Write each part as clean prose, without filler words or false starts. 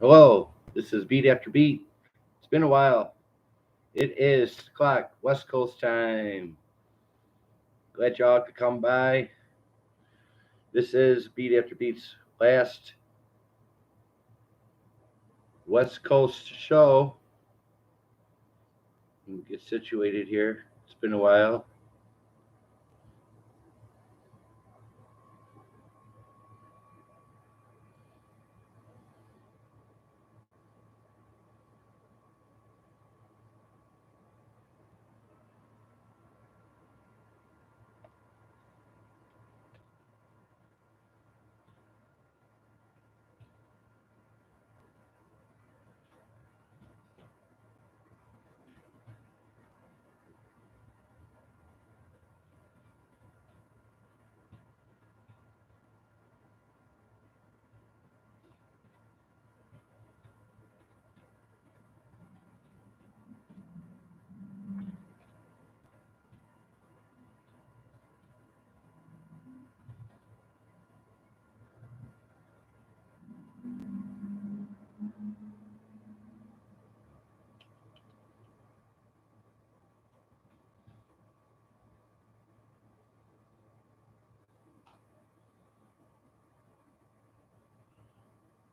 Hello, this is Beat After Beat. It's been a while. It is 6 o'clock, West Coast time. Glad y'all could come by. This is Beat After Beat's last West Coast show. Get situated here. It's been a while.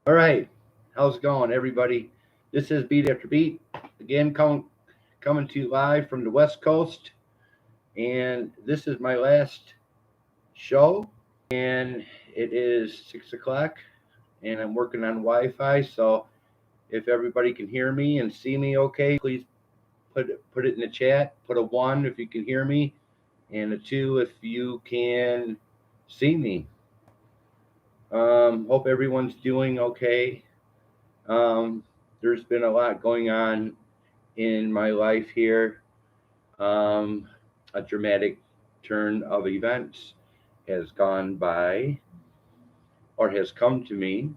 All right, how's it going, everybody? This is Beat After Beat. Again, coming to you live from the West Coast. And this is my last show. And it is 6 o'clock. And I'm working on Wi-Fi, so if everybody can hear me and see me okay, please put it in the chat. Put a 1 if you can hear me, and a 2 if you can see me. Hope everyone's doing okay. There's been a lot going on in my life here. A dramatic turn of events has gone by or has come to me,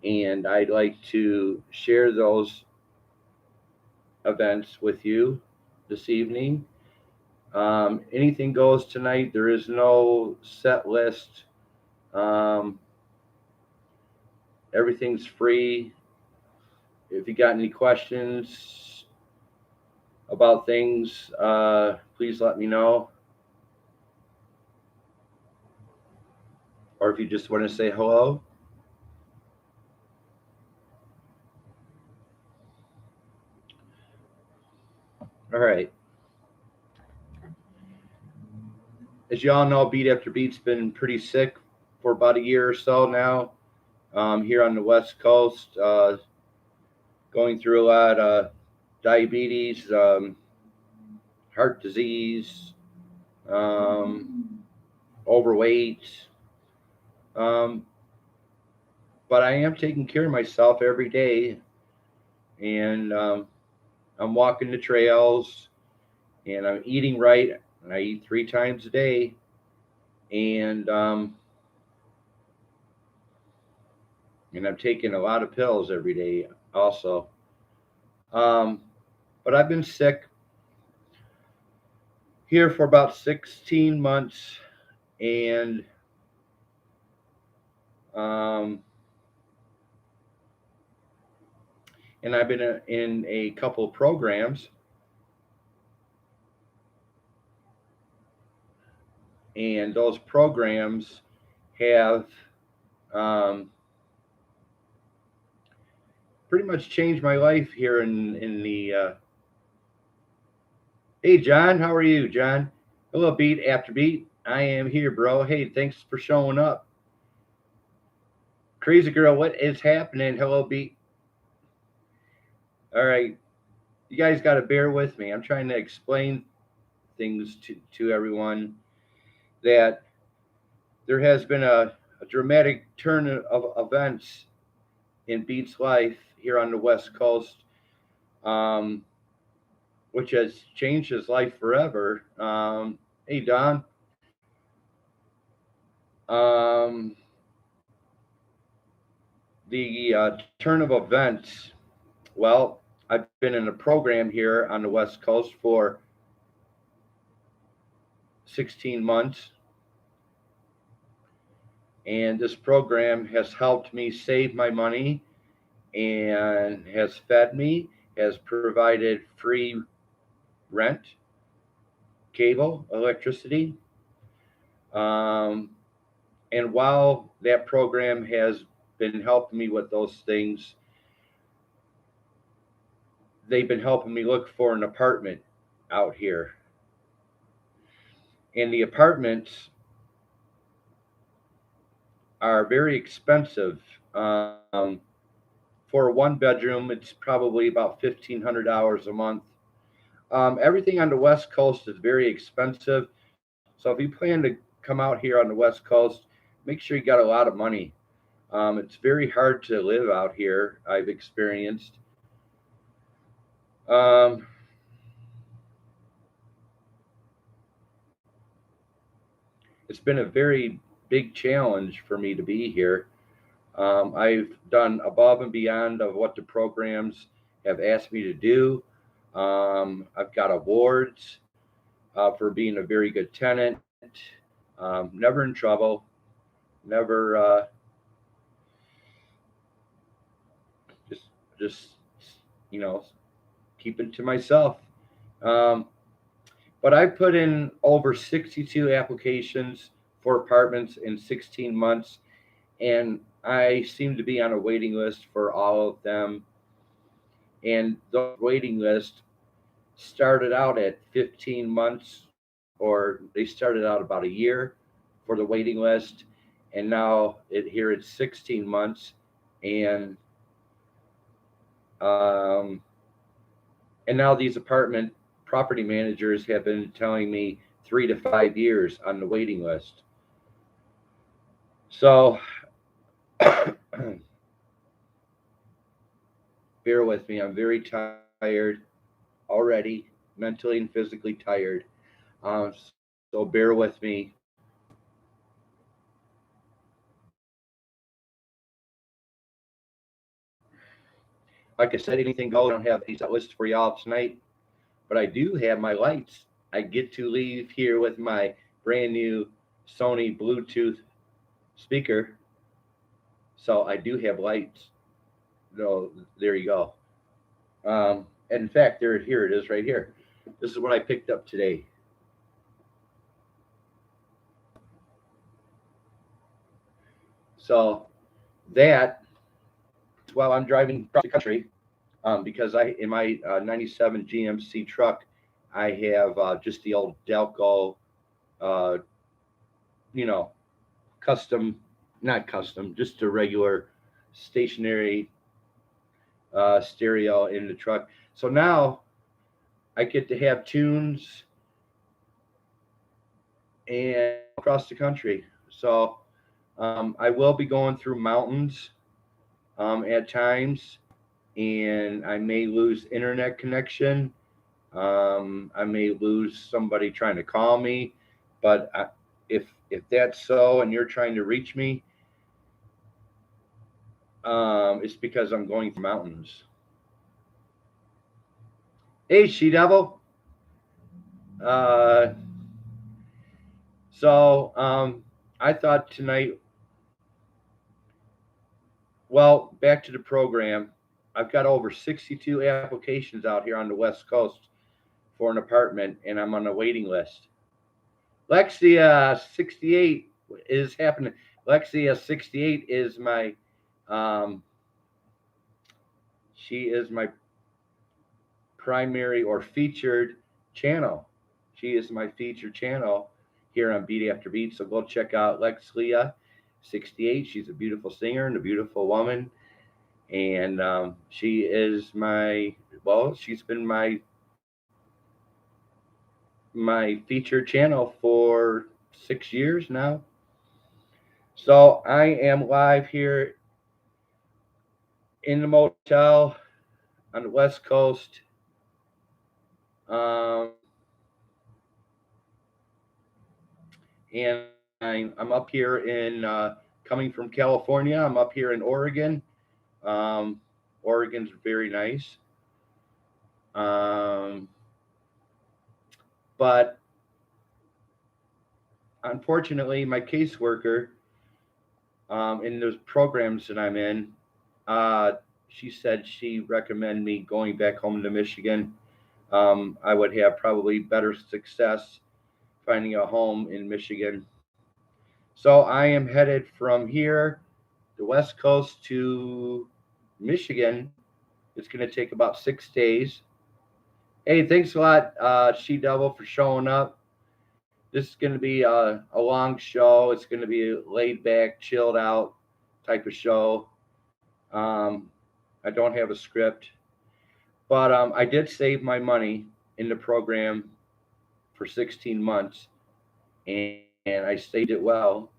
and I'd like to share those events with you this evening. Anything goes tonight. There is no set list. Everything's free. If you got any questions about things, please let me know. Or if you just want to say hello. All right. As you all know, Beat After Beat's been pretty sick for about a year or so now. Here on the West Coast, going through a lot of diabetes, heart disease, overweight. But I am taking care of myself every day, and I'm walking the trails, and I'm eating right. And I eat 3 times a day, and I'm taking a lot of pills every day also. But I've been sick here for about 16 months, and I've been in a couple of programs, and those programs have pretty much changed my life here in the. Hey, John, how are you, John? Hello, Beat After Beat. I am here, bro. Hey, thanks for showing up. Crazy girl, what is happening? Hello, Beat. All right, you guys got to bear with me. I'm trying to explain things to everyone that there has been a dramatic turn of events in Beat's life here on the West Coast, which has changed his life forever. Hey, Don. The turn of events. Well, I've been in a program here on the West Coast for 16 months. And this program has helped me save my money and has fed me, has provided free rent, cable, electricity. Um, and while that program has been helping me with those things, they've been helping me look for an apartment out here. And the apartments are very expensive. Um, for a one bedroom, it's probably about $1,500 a month. Everything on the West Coast is very expensive. So if you plan to come out here on the West Coast, make sure you got a lot of money. It's very hard to live out here, I've experienced. Um, it's been a very big challenge for me to be here. I've done above and beyond of what the programs have asked me to do. I've got awards for being a very good tenant. Never in trouble. Never just just you know keeping to myself. Um, but I put in over 62 applications for apartments in 16 months, and I seem to be on a waiting list for all of them. And the waiting list started out at 15 months, or they started out about a year for the waiting list, and now here it's 16 months, and um, and now these apartment property managers have been telling me 3 to 5 years on the waiting list. So bear with me. I'm very tired already, mentally and physically tired. So bear with me. Like I said, anything goes. I don't have a set list for y'all tonight, but I do have my lights. I get to leave here with my brand new Sony Bluetooth speaker. So I do have lights. No, there you go. And in fact, here it is right here. This is what I picked up today. So that while I'm driving across the country, because I in my '97 GMC truck, I have just the old Delco, uh, you know, custom, not custom, just a regular stationary stereo in the truck. So now I get to have tunes and across the country. So I will be going through mountains at times, and I may lose internet connection. I may lose somebody trying to call me, but if that's so, and you're trying to reach me, it's because I'm going through mountains. Hey, She Devil. Uh, so I thought tonight. Well, back to the program. I've got over 62 applications out here on the West Coast for an apartment, and I'm on a waiting list. Lexia 68 is happening. Lexia 68 is my, um, she is my primary or featured channel. She is my featured channel here on Beat After Beat. So go check out Lexia 68. She's a beautiful singer and a beautiful woman. And she is she's been my featured channel for 6 years now. So I am live here in the motel on the West Coast. Um, and I'm up here in coming from California. I'm up here in Oregon. Um, Oregon's very nice. Um, but unfortunately, my caseworker in those programs that I'm in, uh, she said she recommended me going back home to Michigan. I would have probably better success finding a home in Michigan. So I am headed from here, the West Coast to Michigan. It's going to take about 6 days. Hey, thanks a lot, She Devil, for showing up. This is going to be a long show. It's going to be a laid back, chilled out type of show. Um, I don't have a script, but I did save my money in the program for 16 months, and I saved it well.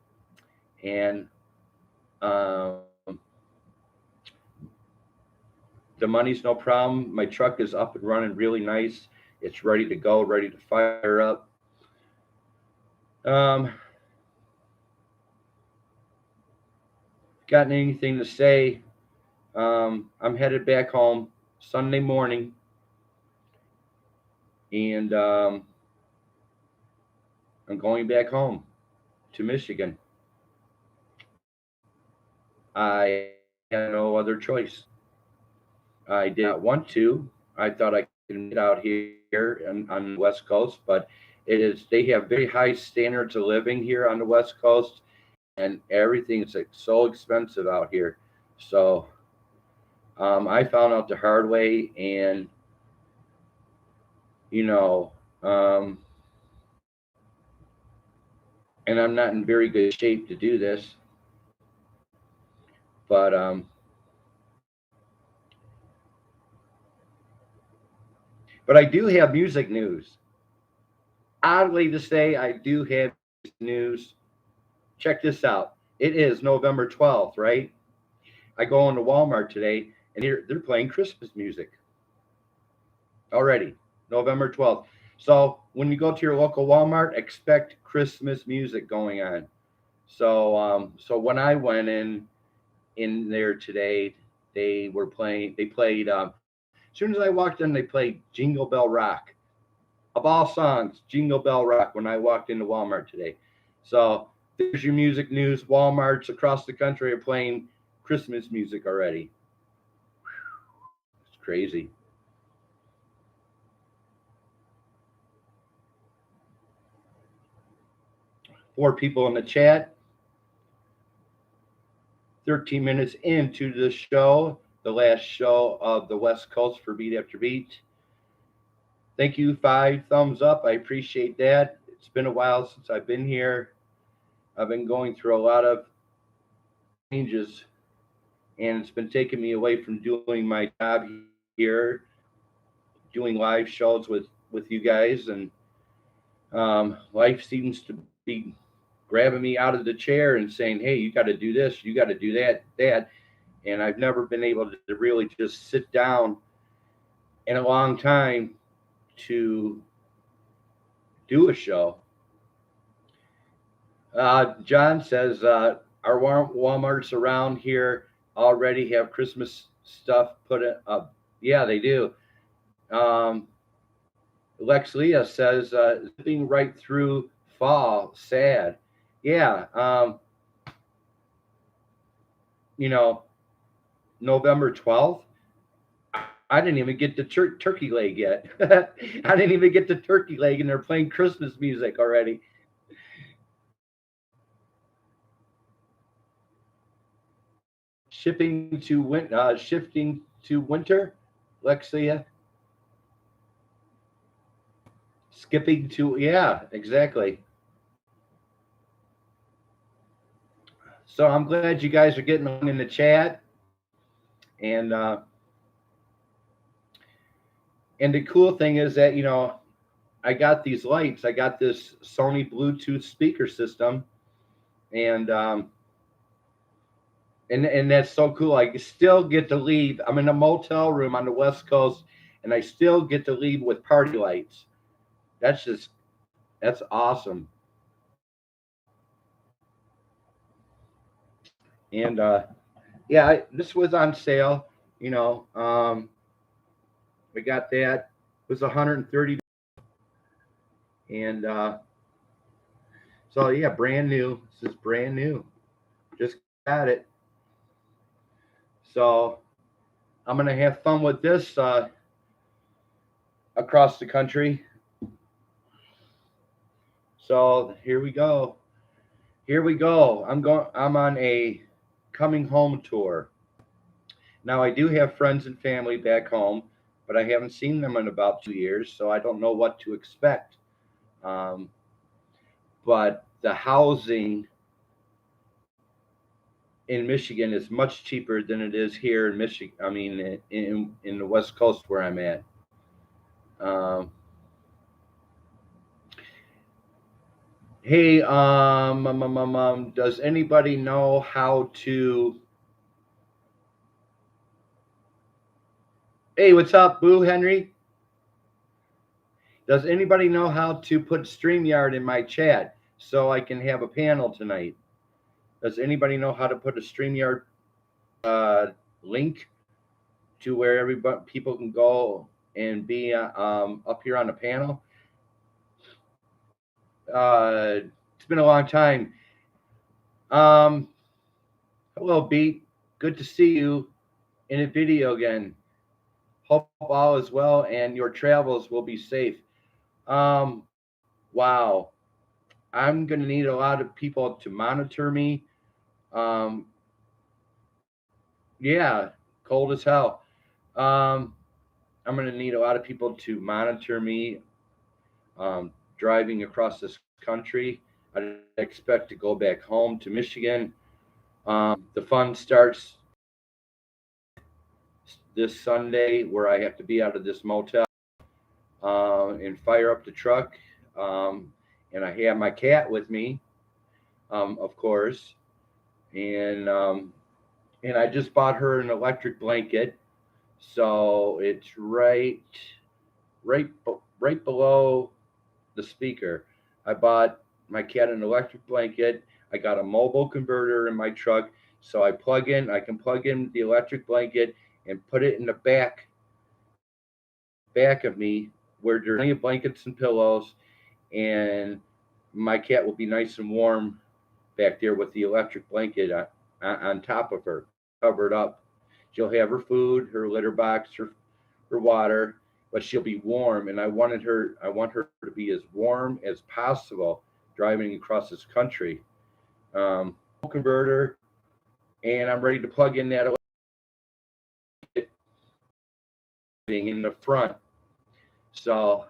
And um, the money's no problem. My truck is up and running really nice. It's ready to go, ready to fire up. Um, Gotten anything to say? I'm headed back home Sunday morning, and I'm going back home to Michigan. I had no other choice. I did not want to. I thought I could make it out here on the West Coast, but they have very high standards of living here on the West Coast, and everything is like so expensive out here. So I found out the hard way, and you know, um, and I'm not in very good shape to do this, but I do have music news. Oddly to say, I do have news. Check this out. It is November 12th, right? I go into Walmart today, and they're playing Christmas music already, November 12th. So when you go to your local Walmart, expect Christmas music going on. So when I went in there today, they played. As soon as I walked in, they played Jingle Bell Rock. Of all songs, Jingle Bell Rock when I walked into Walmart today. So there's your music news. Walmarts across the country are playing Christmas music already. It's crazy. Four people in the chat. 13 minutes into the show, the last show of the West Coast for Beat After Beat. Thank you. 5 thumbs up. I appreciate that. It's been a while since I've been here. I've been going through a lot of changes, and it's been taking me away from doing my job here, doing live shows with you guys, and life seems to be grabbing me out of the chair and saying, "Hey, you got to do this, you got to do that," and I've never been able to really just sit down in a long time to do a show. John says our Walmarts around here already have Christmas stuff put up. Yeah, they do. Um, Lex Leah says zipping right through fall, sad. Yeah, you know, November 12th. I didn't even get the turkey leg yet. I didn't even get the turkey leg, and they're playing Christmas music already. Shifting to winter, Lexia. Skipping to, yeah, exactly. So I'm glad you guys are getting on in the chat, and the cool thing is that I got these lights. I got this Sony Bluetooth speaker system, and and that's so cool. I still get to leave. I'm in a motel room on the West Coast, and I still get to leave with party lights. That's awesome. And yeah, this was on sale. We got that. It was 130, and so yeah, brand new. This is brand new. Just at it. So I'm gonna have fun with this across the country. So here we go. Here we go. I'm on a coming home tour. Now I do have friends and family back home, but I haven't seen them in about 2 years, so I don't know what to expect. Um, but the housing in Michigan is much cheaper than it is here in Michigan. I mean, in the West Coast where I'm at. Um, hey, does anybody know how to? Hey, what's up, Boo Henry? Does anybody know how to put StreamYard in my chat so I can have a panel tonight? Does anybody know how to put a StreamYard link to where everybody people can go and be up here on the panel? It's been a long time. Hello, Beat. Good to see you in a video again. Hope all is well and your travels will be safe. Wow. I'm going to need a lot of people to monitor me. Um, yeah, cold as hell. I'm going to need a lot of people to monitor me driving across this country. I expect to go back home to Michigan. The fun starts this Sunday where I have to be out of this motel and fire up the truck. And I have my cat with me, of course. And I just bought her an electric blanket. So it's right below the speaker. I bought my cat an electric blanket. I got a mobile converter in my truck, so I can plug in the electric blanket and put it in the back of me where there's plenty of blankets and pillows, and my cat will be nice and warm back there with the electric blanket on top of her, covered up. She'll have her food, her litter box, her water, but she'll be warm. And I want her to be as warm as possible driving across this country. Converter, and I'm ready to plug in that in the front. So,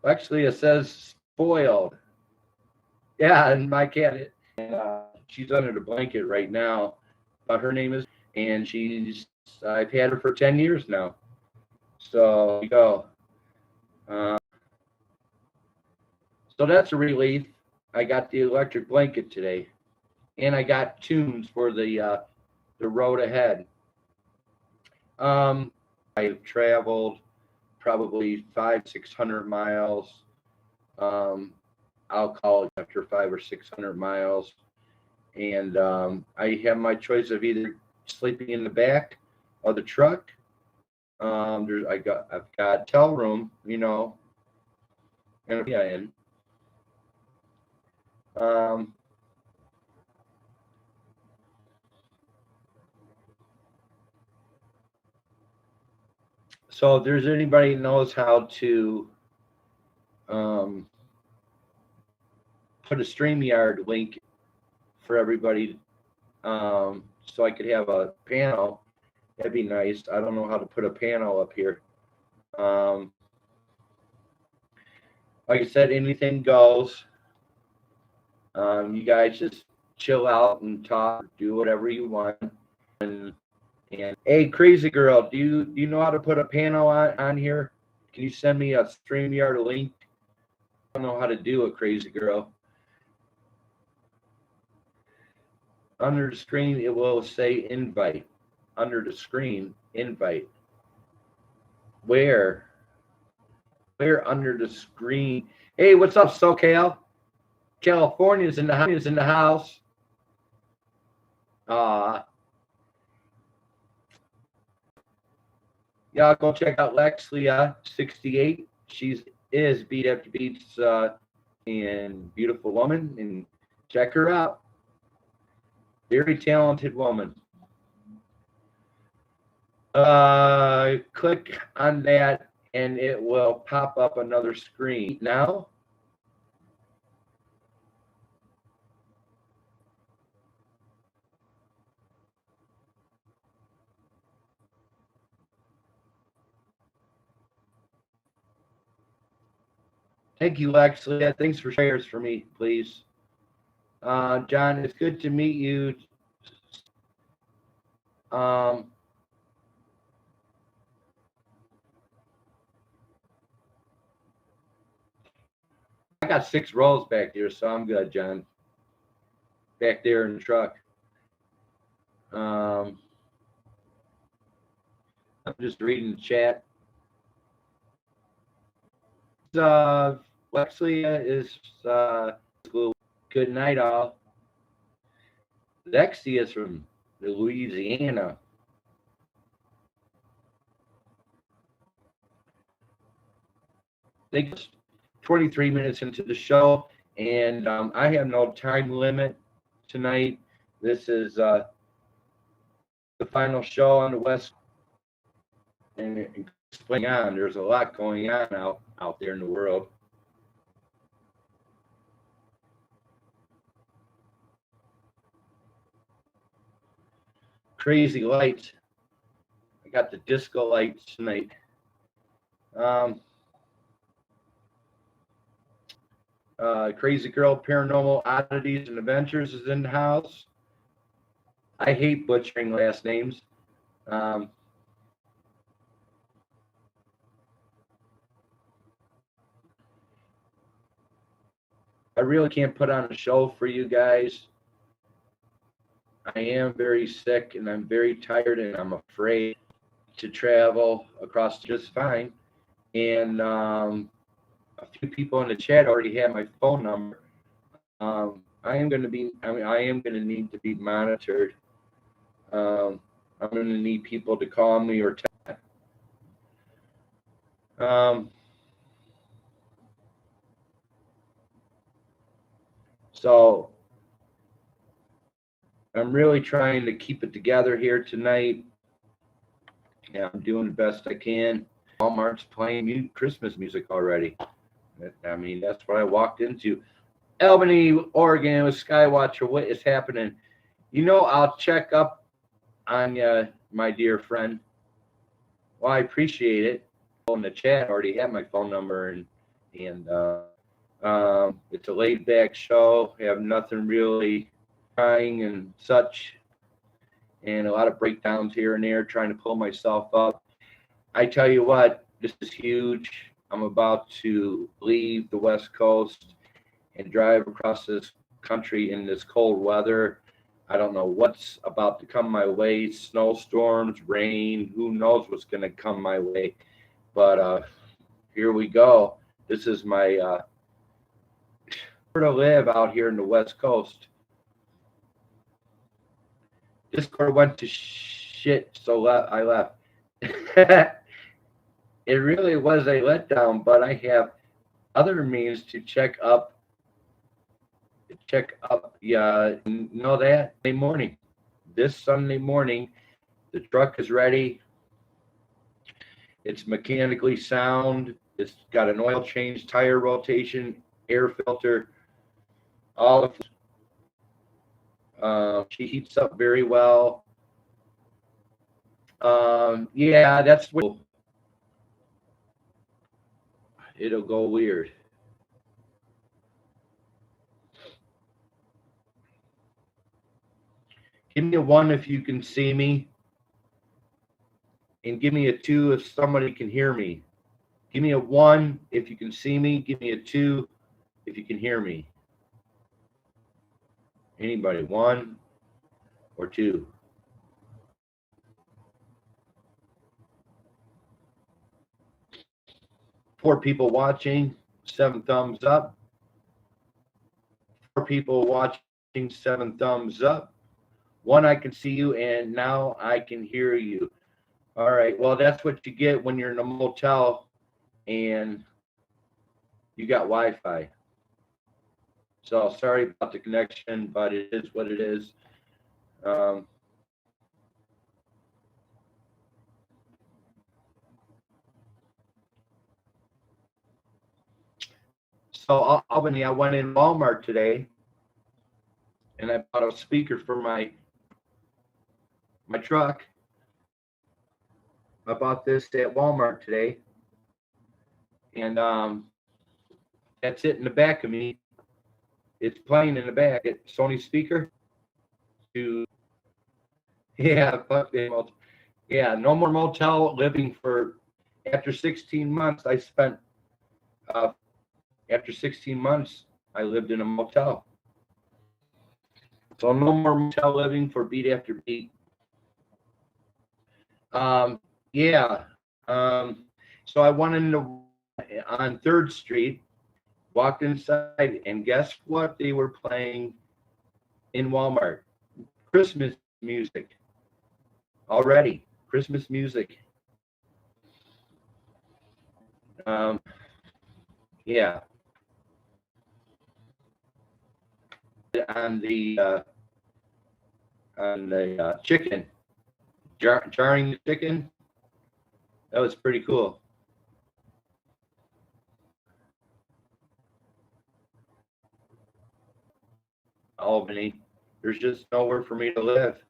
actually, it says spoiled. Yeah, and my cat, she's under the blanket right now. Her name is, and I've had her for 10 years now. So, there you go. So that's a relief. I got the electric blanket today, and I got tunes for the road ahead. I've traveled probably 500-600 miles. I'll call it after 500 or 600 miles, and I have my choice of either sleeping in the back of the truck. I've got hotel room, and in. So if there's anybody who knows how to put a StreamYard link for everybody so I could have a panel, that'd be nice. I don't know how to put a panel up here. Like I said, anything goes. You guys just chill out and talk, do whatever you want. And hey, crazy girl, do you know how to put a panel on here? Can you send me a StreamYard link? I don't know how to do it, crazy girl. Under the screen, it will say invite. Under the screen, invite. Where under the screen? Hey, what's up, SoCal? California's in the house. Y'all go check out Lexlia 68. She is Beat After Beats and beautiful woman, and Check her out. Very talented woman. Click on that and it will pop up another screen. Now, thank you, Lex. Yeah, thanks for shares for me, please. John, it's good to meet you. I got 6 rows back there, so I'm good, John. Back there in the truck. I'm just reading the chat. Lexia is good night, all. Lexi is from Louisiana. I think it's 23 minutes into the show, and I have no time limit tonight. This is the final show on the West, and explaining on. There's a lot going on out there in the world. Crazy lights. I got the disco lights tonight. Crazy Girl Paranormal Oddities and Adventures is in the house. I hate butchering last names. I really can't put on a show for you guys. I am very sick and I'm very tired and I'm afraid to travel across just fine. And a few people in the chat already have my phone number. I am going to need to be monitored. I'm going to need people to call me or text. So I'm really trying to keep it together here tonight. Yeah, I'm doing the best I can. Walmart's playing Christmas music already. I mean, that's what I walked into. Albany, Oregon, with Skywatcher. What is happening? I'll check up on you, my dear friend. Well, I appreciate it. In the chat, I already have my phone number, and it's a laid-back show. I have nothing really trying and such, and a lot of breakdowns here and there, trying to pull myself up. I tell you what, this is huge. I'm about to leave the West Coast and drive across this country in this cold weather. I don't know what's about to come my way. Snowstorms, rain, who knows what's going to come my way. But here we go. This is my where to live out here in the West Coast. Discord went to shit, so I left. It really was a letdown, but I have other means to check up. Yeah, know that Sunday morning. This Sunday morning, the truck is ready. It's mechanically sound. It's got an oil change, tire rotation, air filter, all of. She heats up very well. Yeah, that's what it'll go weird. Give me a 1 if you can see me, and give me a 2 if somebody can hear me. Give me a 1 if you can see me. Give me a 2 if you can hear me. Anybody, 1 or 2? Four people watching, 7 thumbs up. 4 people watching, 7 thumbs up. 1, I can see you, and now I can hear you. All right, well, that's what you get when you're in a motel and you got Wi-Fi. So sorry about the connection, but it is what it is. Um, so Albany, I went in Walmart today, and I bought a speaker for my truck. I bought this at Walmart today, and that's it in the back of me. It's playing in the back. It's Sony speaker. To yeah, fuck them. Yeah, no more motel living for. After 16 months, I spent. Uh, after 16 months, I lived in a motel. So no more motel living for beat after beat. Um, yeah. Um, so I went into on Third Street, walked inside, and guess what? They were playing in Walmart Christmas music already. Christmas music. Um, yeah. On the chicken, jarring the chicken. That was pretty cool. Albany. There's just nowhere for me to live.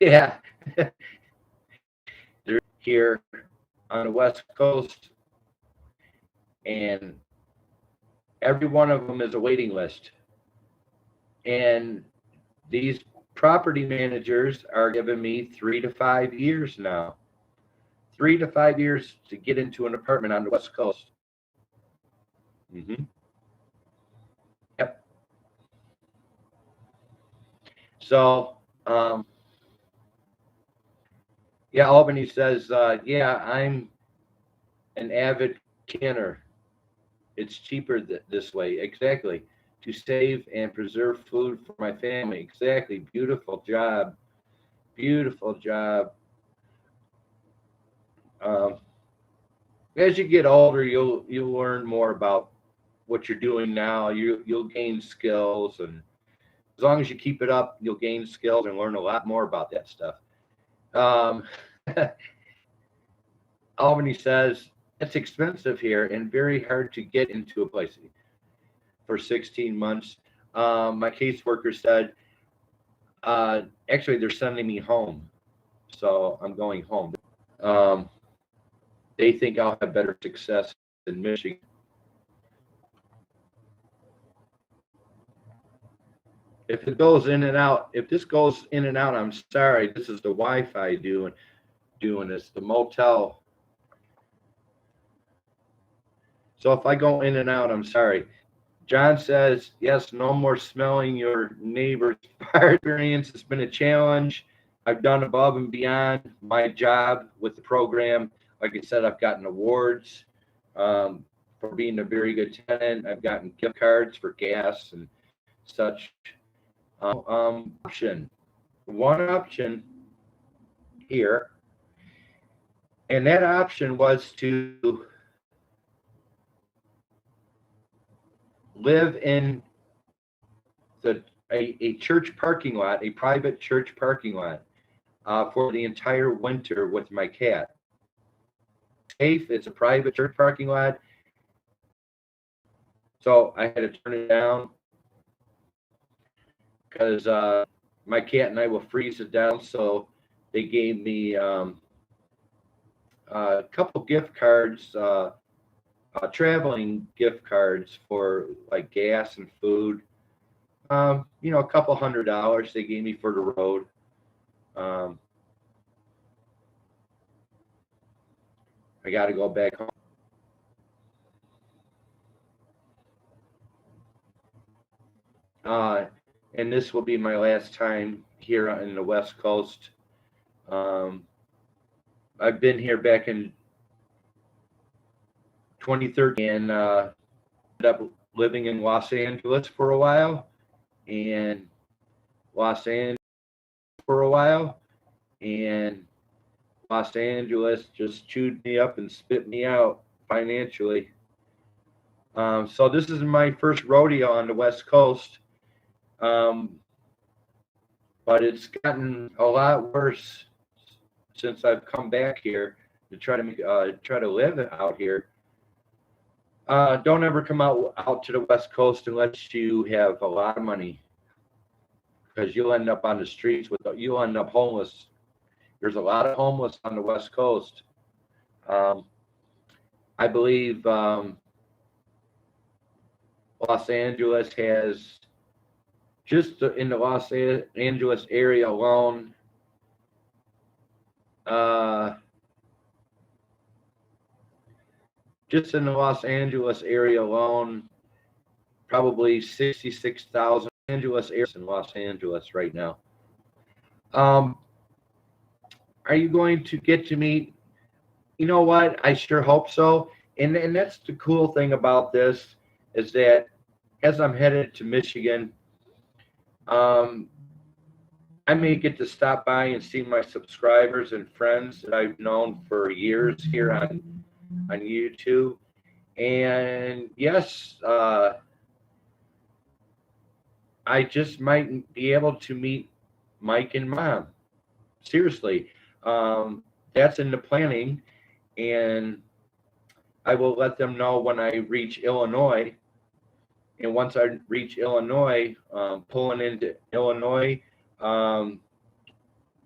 Yeah. They're here on the West Coast, and every one of them is a waiting list. And these property managers are giving me 3 to 5 years now. 3 to 5 years to get into an apartment on the West Coast. Mm-hmm. Yep. So, yeah, Albany says, yeah, I'm an avid canner. It's cheaper this way. Exactly. To save and preserve food for my family. Exactly. Beautiful job. Beautiful job. Um, as you get older, you'll learn more about what you're doing now. You'll gain skills, and as long as you keep it up, you'll gain skills and learn a lot more about that stuff. Um, Albany says it's expensive here and very hard to get into a place for 16 months. My caseworker said, actually, they're sending me home, so I'm going home. Um, they think I'll have better success in Michigan. If it goes in and out, if this goes in and out, I'm sorry. This is the Wi-Fi doing this. The motel. So if I go in and out, I'm sorry. John says, yes, no more smelling your neighbor's fire experience. It's been a challenge. I've done above and beyond my job with the program. Like I said, I've gotten awards for being a very good tenant. I've gotten gift cards for gas and such. One option here, and that option was to live in a church parking lot, a private church parking lot, for the entire winter with my cat. Safe. It's a private church parking lot, so I had to turn it down because my cat and I will freeze it down. So they gave me a couple gift cards, traveling gift cards for like gas and food. A couple $100 they gave me for the road. I got to go back home. And this will be my last time here in the West Coast. I've been here back in 2013 and ended up living in Los Angeles for a while, and Los Angeles for a while, and Los Angeles just chewed me up and spit me out financially. So this is my first rodeo on the West Coast, um, but it's gotten a lot worse since I've come back here to try to live out here. Don't ever come out to the West Coast unless you have a lot of money, because you'll end up on the streets you'll end up homeless. There's a lot of homeless on the West Coast. Um, I believe Los Angeles has, just in the Los Angeles area alone, uh, just in the Los Angeles area alone, probably 66,000 Angeles areas in Los Angeles right now. Are you going to get to meet? You know what? I sure hope so. And that's the cool thing about this, is that as I'm headed to Michigan, um, I may get to stop by and see my subscribers and friends that I've known for years here on YouTube. And yes, I just might be able to meet Mike and Mom. Seriously, that's in the planning, and I will let them know when I reach Illinois. And once I reach Illinois, pulling into Illinois, um,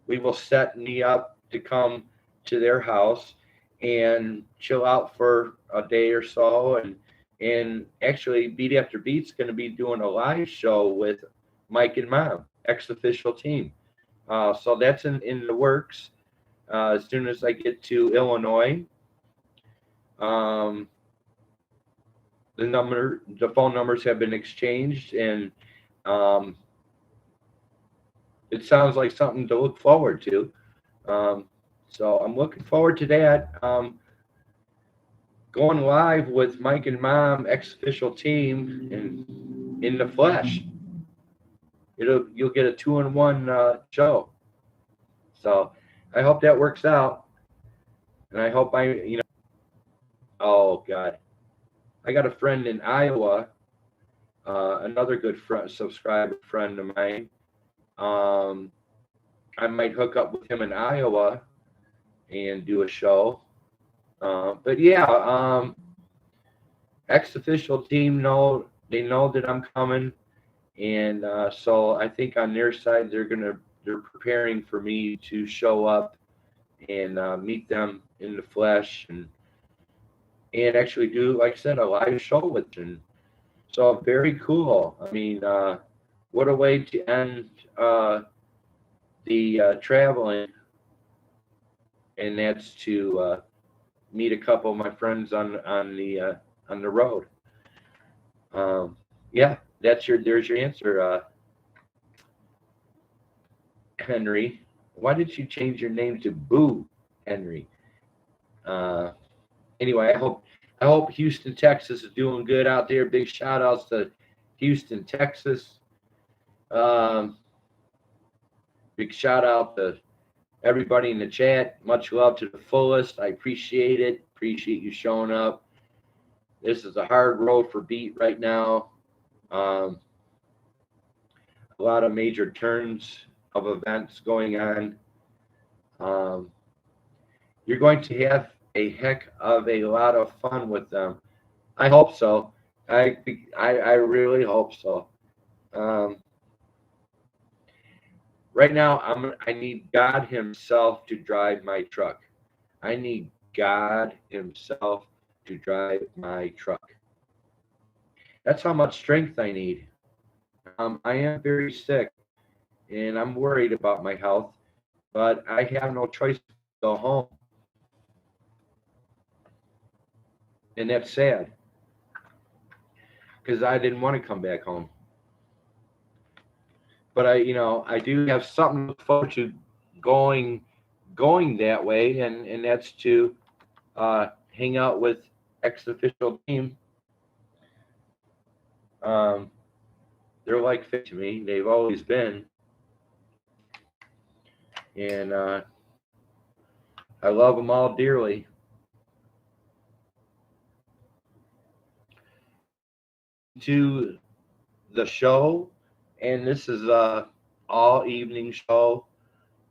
we will set me up to come to their house and chill out for a day or so. And actually, Beat After Beat's going to be doing a live show with Mike and Mom, ex-official team. So that's in the works. As soon as I get to Illinois, um, the phone numbers have been exchanged, and um, it sounds like something to look forward to. So I'm looking forward to that. Going live with Mike and Mom, ex-official team, and in the flesh. You'll get a 2-in-1 show. So I hope that works out, and I hope oh God, I got a friend in Iowa, another good subscriber friend of mine. I might hook up with him in Iowa and do a show. But yeah, ex-official team they know that I'm coming, and so I think on their side they're preparing for me to show up and meet them in the flesh, and actually do, like I said, a live show with them. So very cool. I mean, what a way to end the traveling, and that's to meet a couple of my friends on the road. Yeah, there's your answer, Henry. Why did you change your name to Boo Henry? Anyway, I hope Houston, Texas is doing good out there. Big shout outs to Houston, Texas. Big shout out to everybody in the chat. Much love to the fullest. I appreciate it. Appreciate you showing up. This is a hard road for Beat right now. A lot of major turns of events going on. You're going to have a heck of a lot of fun with them. I hope so. I really hope so. Right now, I need God Himself to drive my truck. I need God Himself to drive my truck. That's how much strength I need. I am very sick, and I'm worried about my health, but I have no choice to go home. And that's sad, because I didn't want to come back home. But I do have something to look forward to going that way, and that's to hang out with ex-official team. They're like fit to me. They've always been, and I love them all dearly. to the show, and this is a all evening show.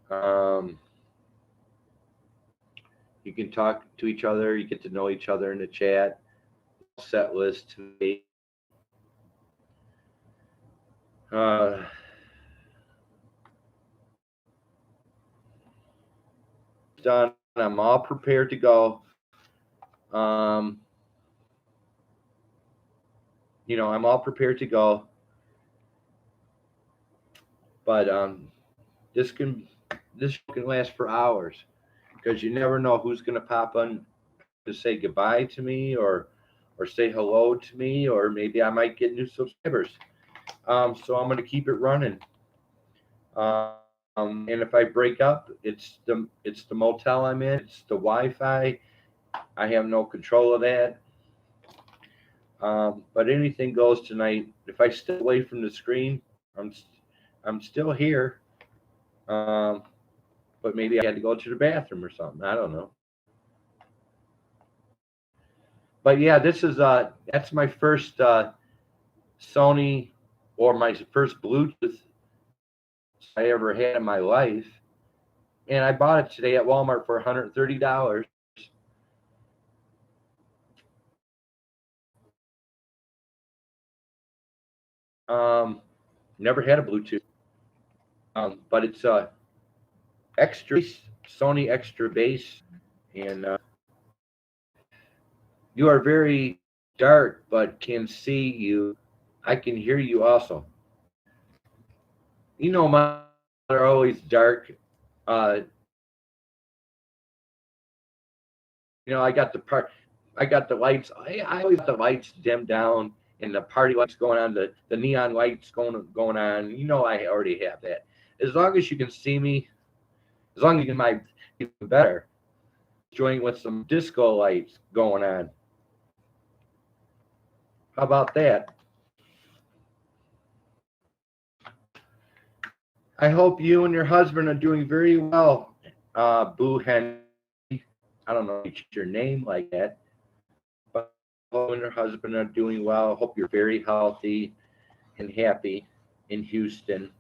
Um, you can talk to each other. You get to know each other in the chat. Set list today. Uh, done. I'm all prepared to go. Um, I'm all prepared to go. But this can this can last for hours because you never know who's going to pop on to say goodbye to me or say hello to me, or maybe I might get new subscribers. So I'm going to keep it running. And if I break up, it's the motel I'm in. It's the Wi-Fi. I have no control of that. But anything goes tonight. If I stay away from the screen, I'm still here. Um, but maybe I had to go to the bathroom or something. I don't know. But yeah, this is that's my first Sony or my first Bluetooth I ever had in my life, and I bought it today at Walmart for $130. Um, Never had a Bluetooth, but it's extra Sony extra bass, and you are very dark, but can see you. I can hear you also. Mine are always dark. Uh, I got the part. I got the lights. I always got the lights dimmed down and the party lights going on, the neon lights going on. I already have that. As long as you can see me, as long as you can my even better. Join with some disco lights going on. How about that? I hope you and your husband are doing very well, Boo Henry. I don't know your name like that, but you and your husband are doing well. Hope you're very healthy and happy in Houston.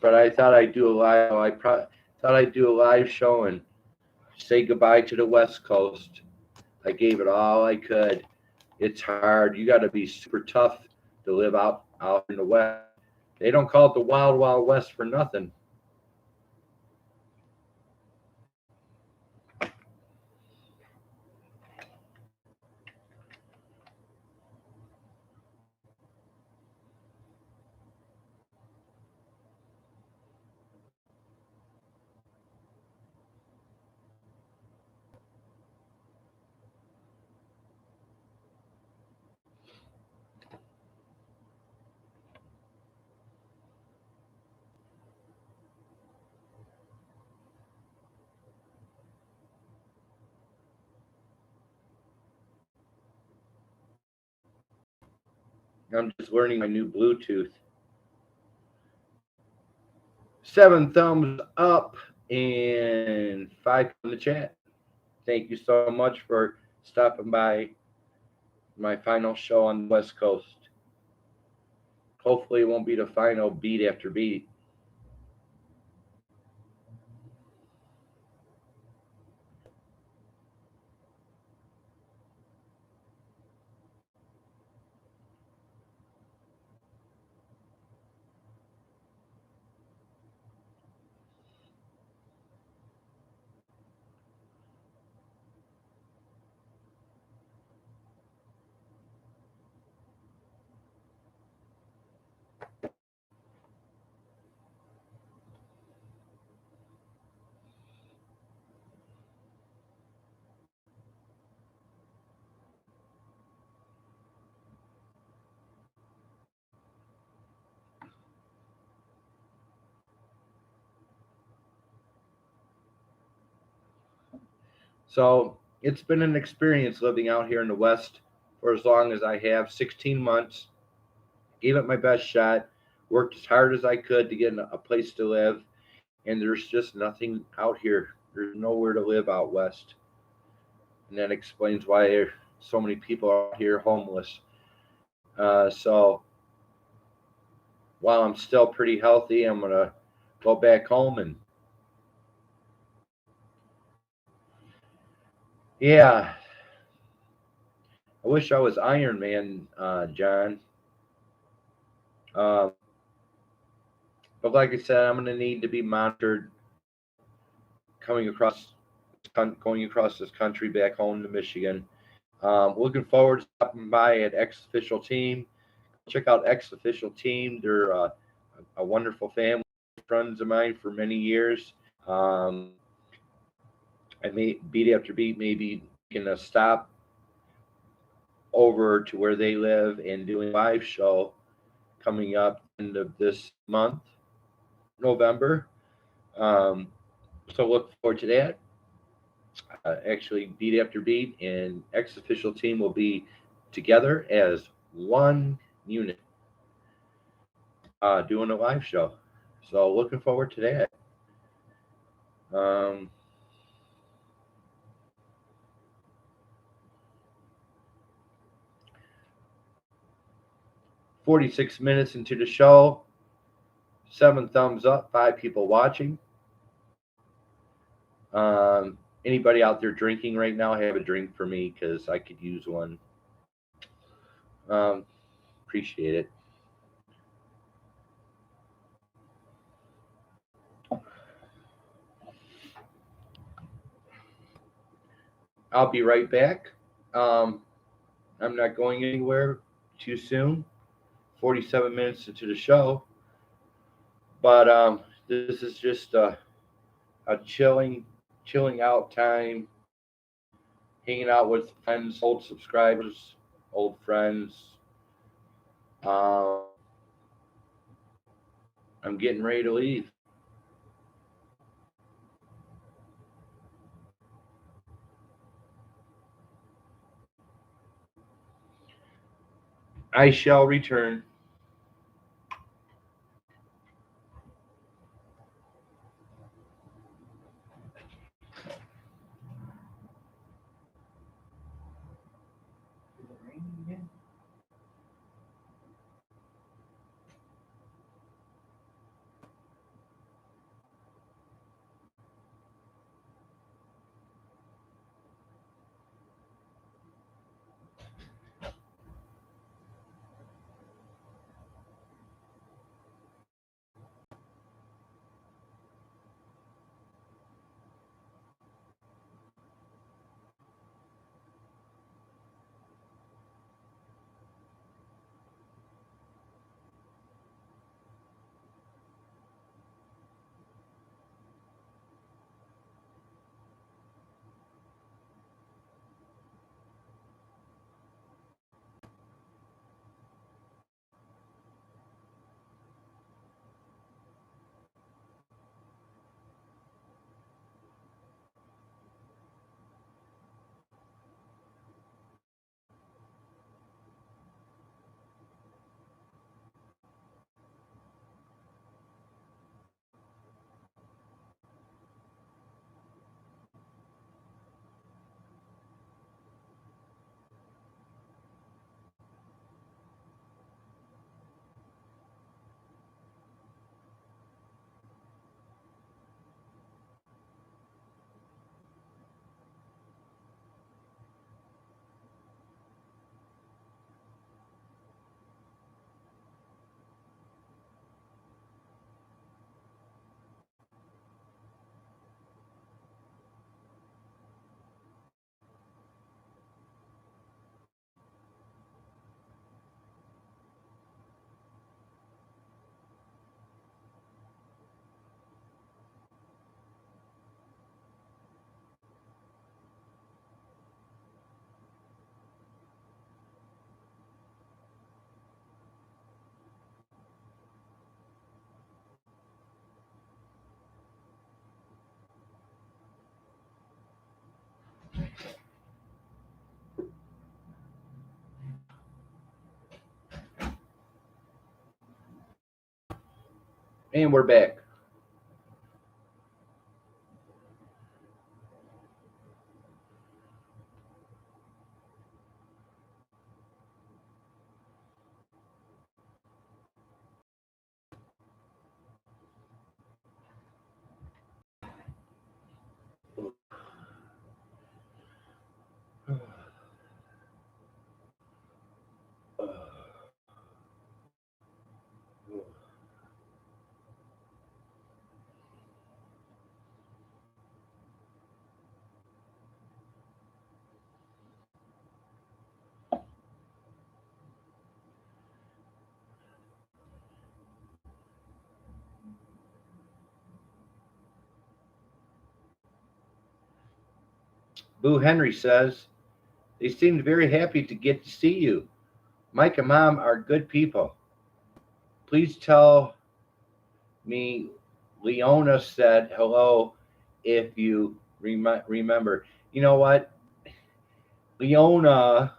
But I thought I'd do a live. Thought I'd do a live show and say goodbye to the West Coast. I gave it all I could. It's hard. You got to be super tough to live out in the West. They don't call it the Wild Wild West for nothing. I'm just learning my new Bluetooth. 7 thumbs up and 5 in the chat. Thank you so much for stopping by my final show on the West Coast. Hopefully, it won't be the final beat after beat. So it's been an experience living out here in the West for as long as I have 16 months. Gave it my best shot, worked as hard as I could to get a place to live, and there's just nothing out here. There's nowhere to live out West. And that explains why so many people out here homeless. So while I'm still pretty healthy, I'm gonna go back home and yeah. I wish I was Iron Man, John. Um, but like I said, I'm gonna need to be monitored coming across, going across this country back home to Michigan. Looking forward to stopping by at X Official Team. Check out X Official Team. They're a wonderful family, friends of mine for many years. Um, I may beat after beat, maybe making a stop over to where they live and doing a live show coming up end of this month, November. Um, so look forward to that. Actually, beat after beat and X Official Team will be together as one unit doing a live show. So looking forward to that. Um, 46 minutes into the show, 7 thumbs up, 5 people watching. Anybody out there drinking right now, have a drink for me because I could use one. Um, Appreciate it. I'll be right back. Um, I'm not going anywhere too soon. 47 minutes into the show, but this is just a chilling out time, hanging out with friends, old subscribers, old friends. Um, I'm getting ready to leave. I shall return. And we're back. Boo Henry says, they seemed very happy to get to see you. Mike and Mom are good people. Please tell me Leona said hello if you remember. You know what? Leona.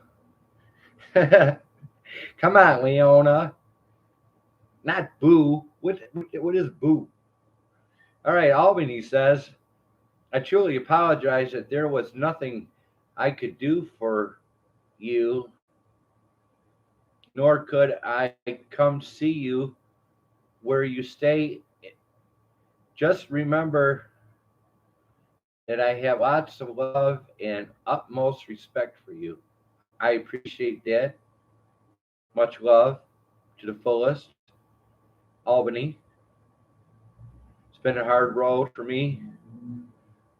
Come on, Leona. Not Boo. What is Boo? All right, Albany says, I truly apologize that there was nothing I could do for you, nor could I come see you where you stay. Just remember that I have lots of love and utmost respect for you. I appreciate that. Much love to the fullest. Albany. It's been a hard road for me.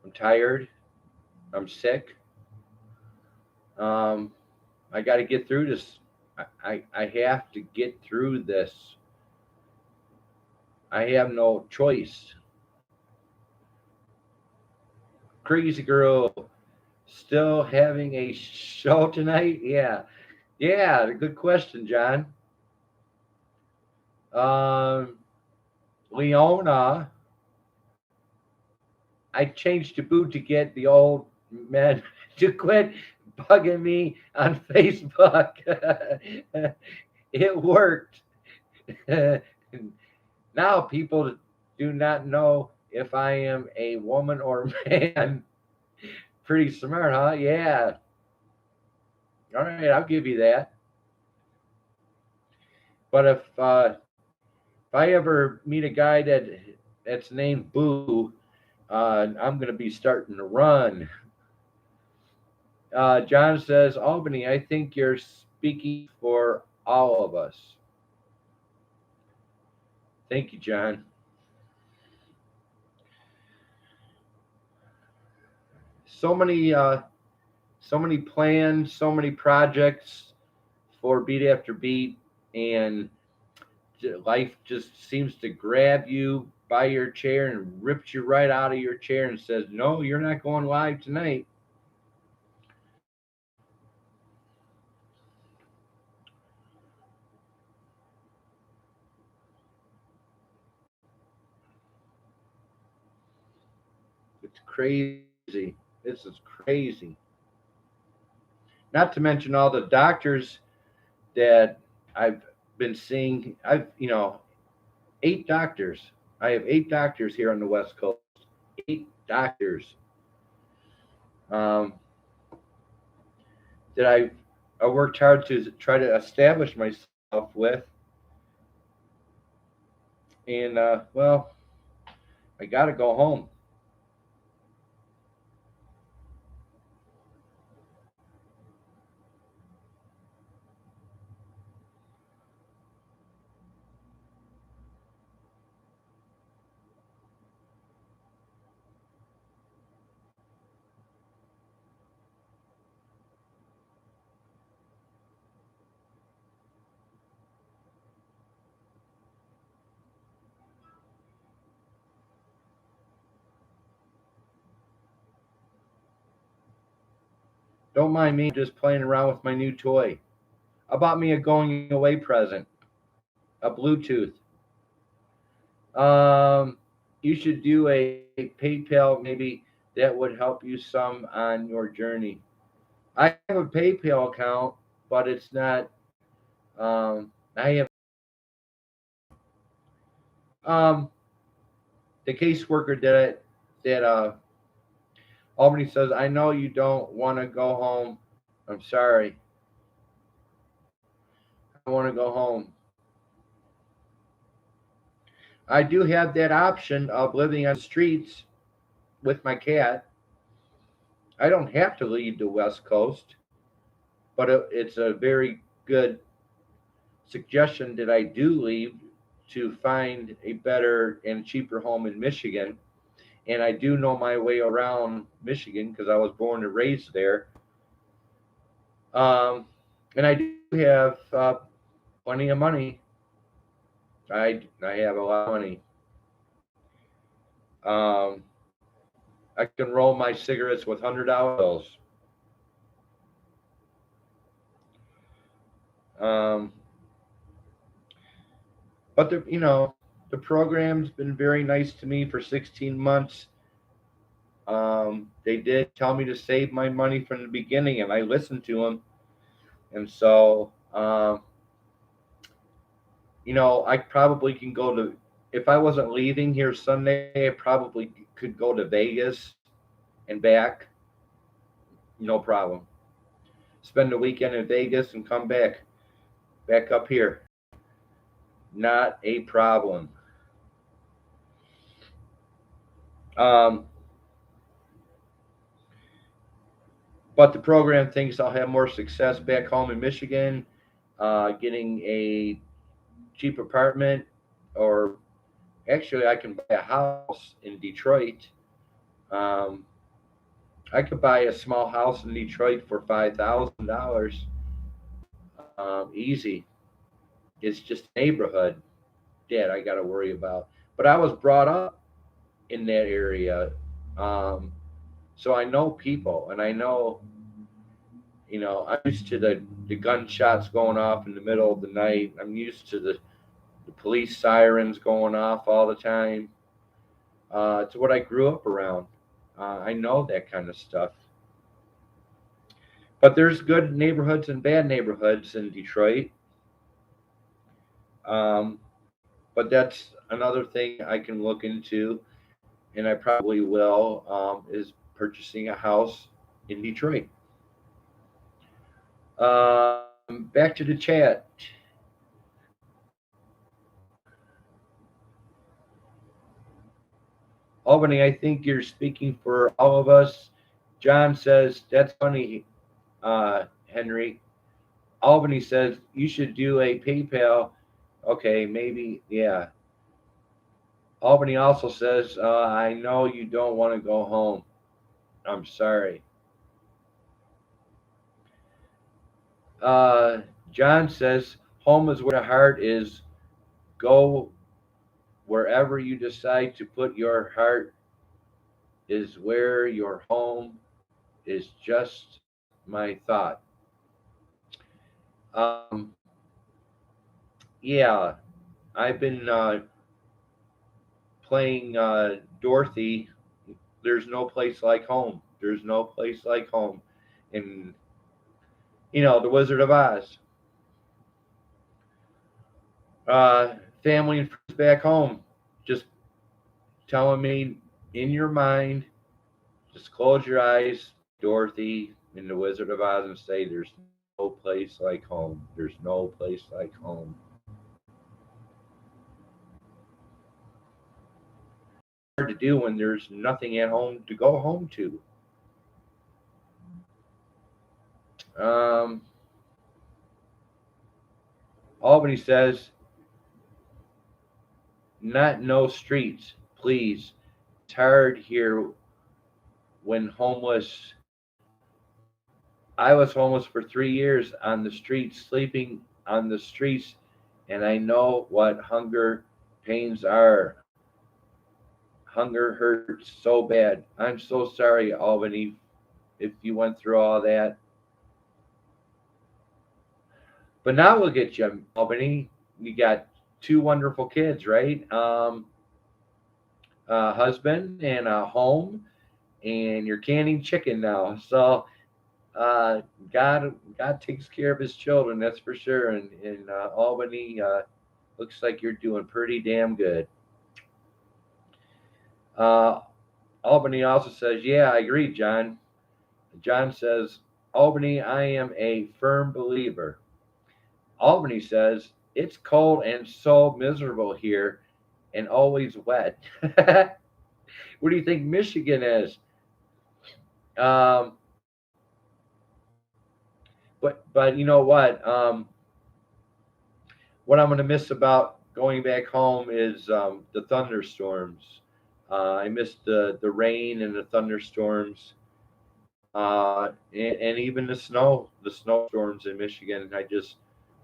I'm tired. I'm sick. Um, I got to get through this. I have to get through this. I have no choice. Crazy Girl still having a show tonight? Yeah. Yeah, good question, John. Um, Leona, I changed to Boo to get the old men to quit bugging me on Facebook. It worked. Now people do not know if I am a woman or man. Pretty smart, huh? Yeah. All right, I'll give you that. But if I ever meet a guy that's named Boo, I'm gonna be starting to run. John says, Albany, I think you're speaking for all of us. Thank you, John. So many, so many plans, so many projects for beat after beat, and life just seems to grab you by your chair and rips you right out of your chair and says, "No, you're not going live tonight." It's crazy. This is crazy. Not to mention all the doctors that I've been seeing. I've, 8 doctors. I have 8 doctors here on the West Coast. 8 doctors um, that I worked hard to try to establish myself with, and well, I got to go home. Don't mind me. I'm just playing around with my new toy. I bought me a going away present, a Bluetooth. Um, you should do a PayPal. Maybe that would help you some on your journey. I have a PayPal account, but it's not. I have um, the caseworker that Albany says. I know you don't want to go home. I'm sorry. I want to go home. I do have that option of living on the streets with my cat. I don't have to leave the West Coast, but it's a very good suggestion that I do leave to find a better and cheaper home in Michigan. And I do know my way around Michigan because I was born and raised there. Um, and I do have plenty of money. I have a lot of money. Um, I can roll my cigarettes with $100 bills. Um, but the program's been very nice to me for 16 months. They did tell me to save my money from the beginning, and I listened to them. And so, I probably can go to, if I wasn't leaving here Sunday, I probably could go to Vegas and back, no problem. Spend the weekend in Vegas and come back up here. Not a problem. Um, but the program thinks I'll have more success back home in Michigan, getting a cheap apartment, or actually, I can buy a house in Detroit. Um, I could buy a small house in Detroit for $5,000, easy. It's just a neighborhood that I got to worry about. But I was brought up in that area, um, so I know people, and I know, I'm used to the gunshots going off in the middle of the night. I'm used to the police sirens going off all the time. It's what I grew up around. I know that kind of stuff. But there's good neighborhoods and bad neighborhoods in Detroit. Um, but that's another thing I can look into, and I probably will, is purchasing a house in Detroit. Back to the chat. Albany, I think you're speaking for all of us. John says, that's funny, Henry. Albany says, you should do a PayPal. Okay, maybe, yeah. Albany also says, I know you don't want to go home. I'm sorry. Uh, John says, home is where the heart is. Go wherever you decide to put your heart is where your home is. Just my thought. Um, yeah, I've been playing Dorothy. There's no place like home. There's no place like home. And, the Wizard of Oz. Uh, Family and friends back home just telling me in your mind, just close your eyes, Dorothy, in the Wizard of Oz, and say, there's no place like home. There's no place like home. Hard to do when there's nothing at home to go home to. Um, Albany says, not no streets, please. It's hard here when homeless. I was homeless for 3 years on the streets, sleeping on the streets, and I know what hunger pains are. Hunger hurts so bad. I'm so sorry, Albany, if you went through all that. But now we'll get you, Albany. You got two wonderful kids, right? A husband and a home, and you're canning chicken now. So God takes care of His children, that's for sure. And in Albany, looks like you're doing pretty damn good. Uh, Albany also says, "Yeah, I agree, John." John says, "Albany, I am a firm believer." Albany says, "It's cold and so miserable here, and always wet." What do you think Michigan is? Um, but you know what I'm going to miss about going back home is the thunderstorms. I missed the rain and the thunderstorms, and even the snowstorms in Michigan.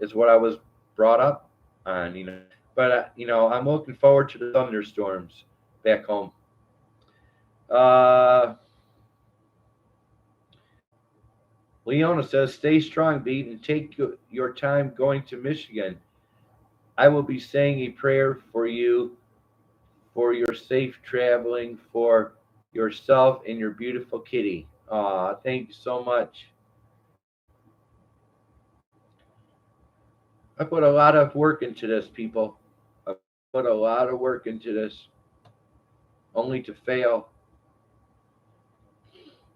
It's what I was brought up on. But I'm looking forward to the thunderstorms back home. Uh, Leona says, stay strong, Beat, and take your time going to Michigan. I will be saying a prayer for you, for your safe traveling, for yourself and your beautiful kitty. Aw, thank you so much. I put a lot of work into this, people. I put a lot of work into this, only to fail.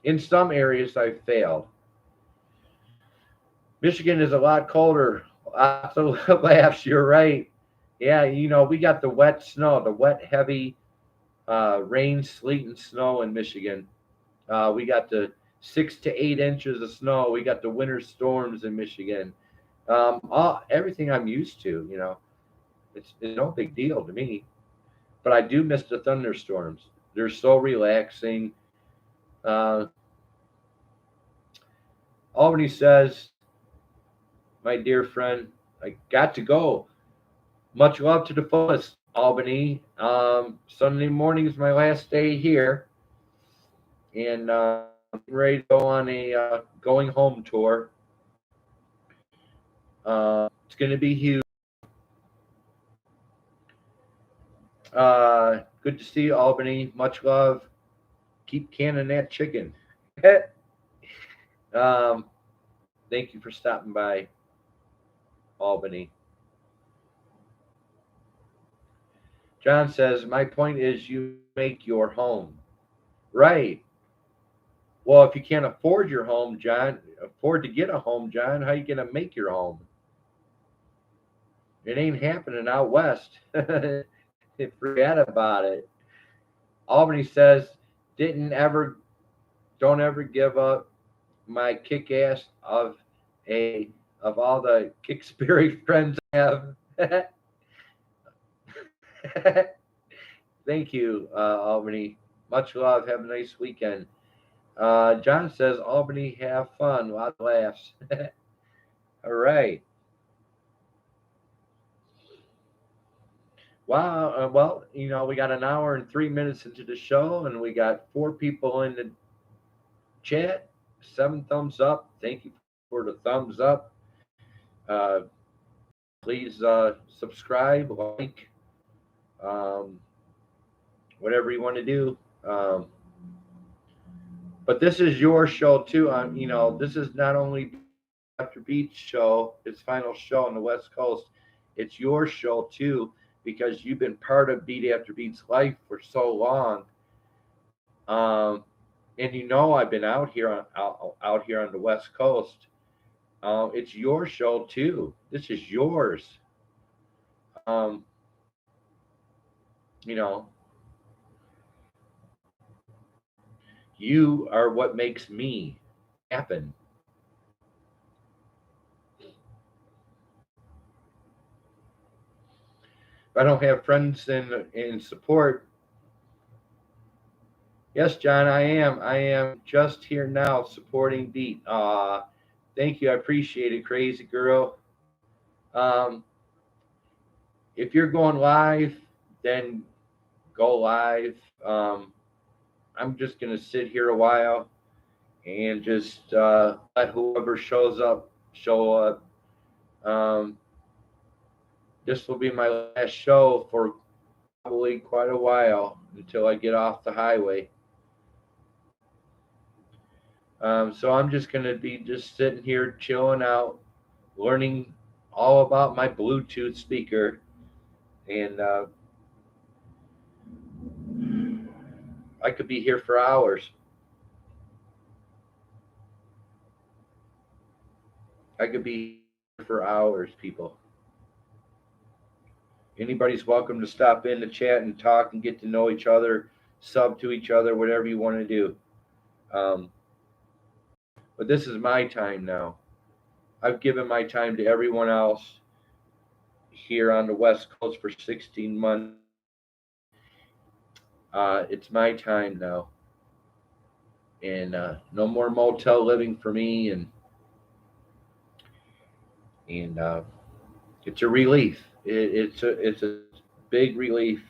In some areas, I failed. Michigan is a lot colder. Lots of laughs. You're right. Yeah, we got the wet snow, the wet, heavy rain, sleet, and snow in Michigan. We got the 6 to 8 inches of snow. We got the winter storms in Michigan. Everything I'm used to. It's no big deal to me. But I do miss the thunderstorms. They're so relaxing. Uh, Albany says, my dear friend, I got to go. Much love to the fullest, Albany. Sunday morning is my last day here, and I'm ready to go on a going home tour. It's going to be huge. Good to see you, Albany. Much love. Keep canning that chicken. um, Thank you for stopping by, Albany. John says, my point is you make your home. Right. Well, if you can't afford your home, John, afford to get a home, John, how you going to make your home? It ain't happening out west. Forget about it. Albany says, didn't ever, don't ever give up my kick ass of all the kick spirit friends I have. Thank you, Albany. Much love. Have a nice weekend. John says, Albany, have fun. Lots of laughs. All right. Wow. Well, we got an hour and 3 minutes into the show, and we got 4 people in the chat. 7 thumbs up. Thank you for the thumbs up. Uh, Please subscribe, like, um, whatever you want to do. But this is your show too. This is not only After Beats show, its final show on the West Coast. It's your show too, because you've been part of Beat After Beats life for so long. And I've been out here on the West Coast. It's your show too. This is yours. Um, you know, you are what makes me happen. If I don't have friends and support, yes, John, I am. I am just here now supporting Beat. Thank you. I appreciate it, crazy girl. Um, if you're going live, then go live. I'm just gonna sit here a while and just let whoever shows up show up. Um, this will be my last show for probably quite a while until I get off the highway. So I'm just going to be just sitting here chilling out, learning all about my Bluetooth speaker. And I could be here for hours. I could be here for hours, people. Anybody's welcome to stop in to chat and talk and get to know each other, sub to each other, whatever you want to do. But this is my time now. I've given my time to everyone else here on the West Coast for 16 months. It's my time now. And no more motel living for me. And it's a relief. It's a big relief.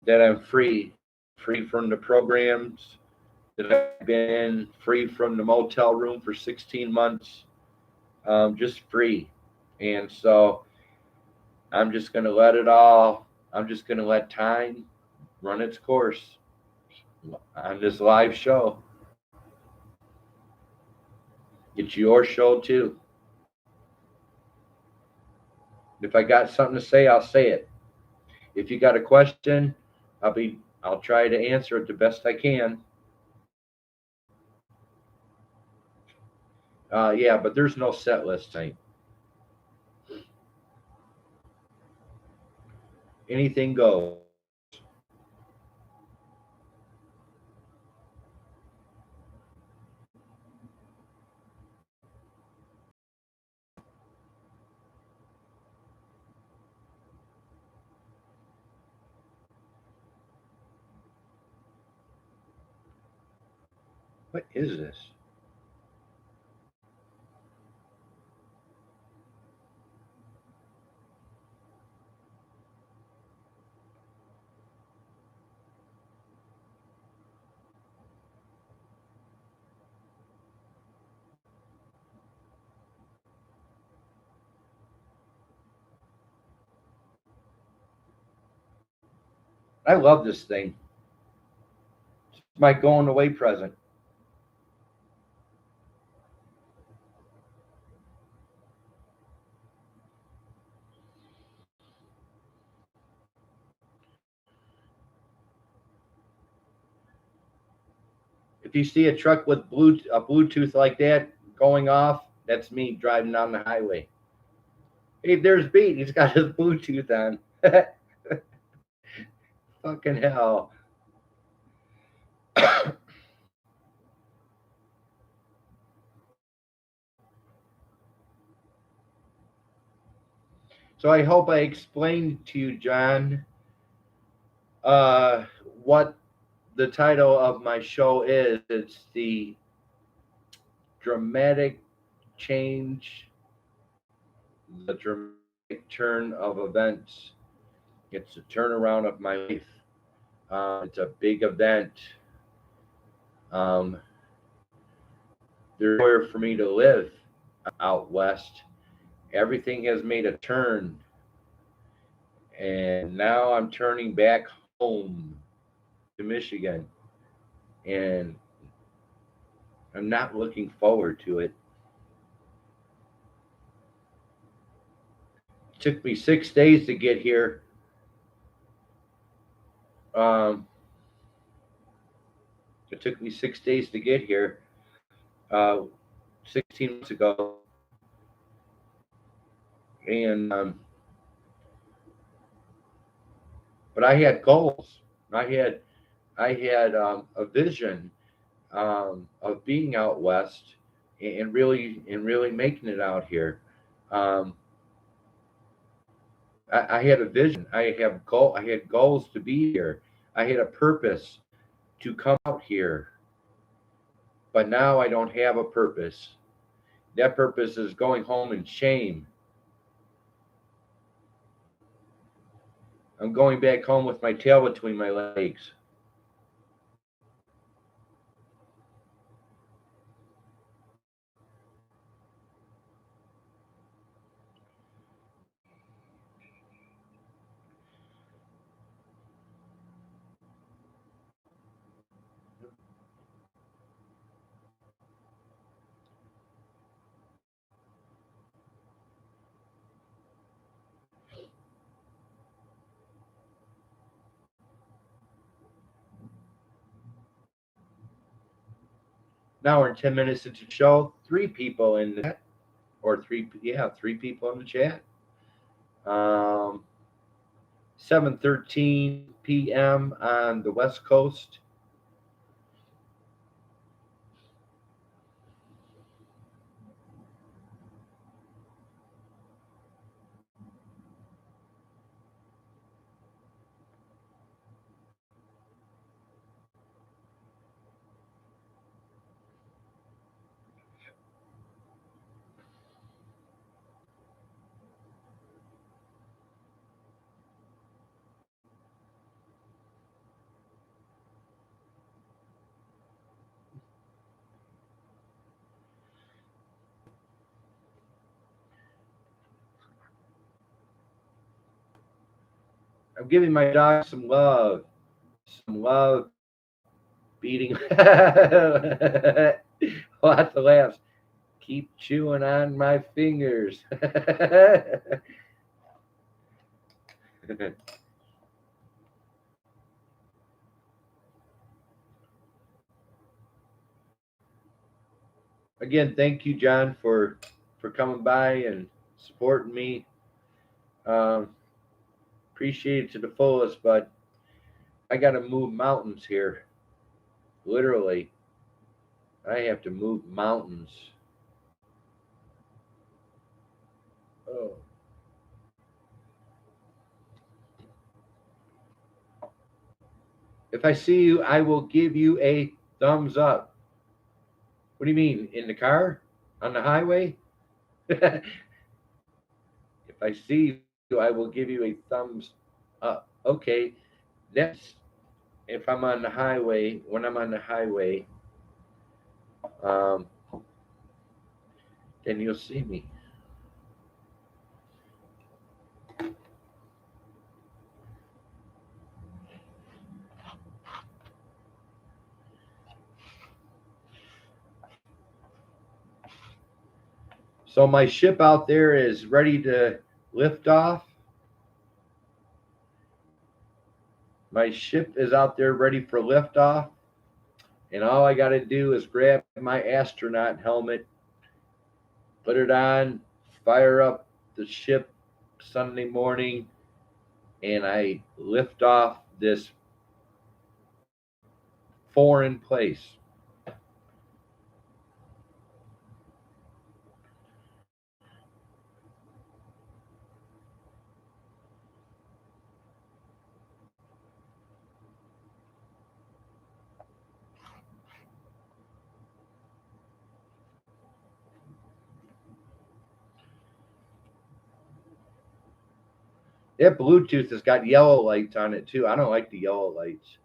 that I'm free from the programs that I've been in, free from the motel room for 16 months, just free. And so I'm just going to let it all, I'm just going to let time run its course on this live show. It's your show too. If I got something to say, I'll say it. If you got a question, I'll try to answer it the best I can. Yeah, but there's no set list tonight. Anything goes. What is this? I love this thing. It's my going away present. If you see a truck with a Bluetooth like that going off, that's me driving down the highway. Hey, there's Beat. He's got his Bluetooth on. Fucking hell. So I hope I explained to you, John, uh, what the title of my show is. It's the dramatic change, the dramatic turn of events. It's a turnaround of my life. It's a big event. Um, there's nowhere for me to live out west. Everything has made a turn, and now I'm turning back home to Michigan, and I'm not looking forward to it. It took me 6 days to get here. Um, it took me 6 days to get here. Uh, 16 months ago, and but I had goals. I had a vision of being out west and really making it out here. Um, I had a vision. I had goals to be here. I had a purpose to come out here. But now I don't have a purpose. That purpose is going home in shame. I'm going back home with my tail between my legs. Now we're 10 minutes into the show. Three people in the chat, or three people in the chat. 7:13 p.m. on the West Coast. I'm giving my dog some love. Some love beating. Lots of laughs. Keep chewing on my fingers. Again, thank you, John, for coming by and supporting me. Um, Appreciate it to the fullest, but I got to move mountains here. Literally, I have to move mountains. Oh. If I see you, I will give you a thumbs up. What do you mean? In the car? On the highway? If I see you, I will give you a thumbs up. Okay. That's if I'm on the highway. When I'm on the highway, um, then you'll see me. So my ship out there is ready to lift off. My ship is out there ready for liftoff. And all I got to do is grab my astronaut helmet, put it on, fire up the ship Sunday morning, and I lift off this foreign place. That Bluetooth has got yellow lights on it too. I don't like the yellow lights.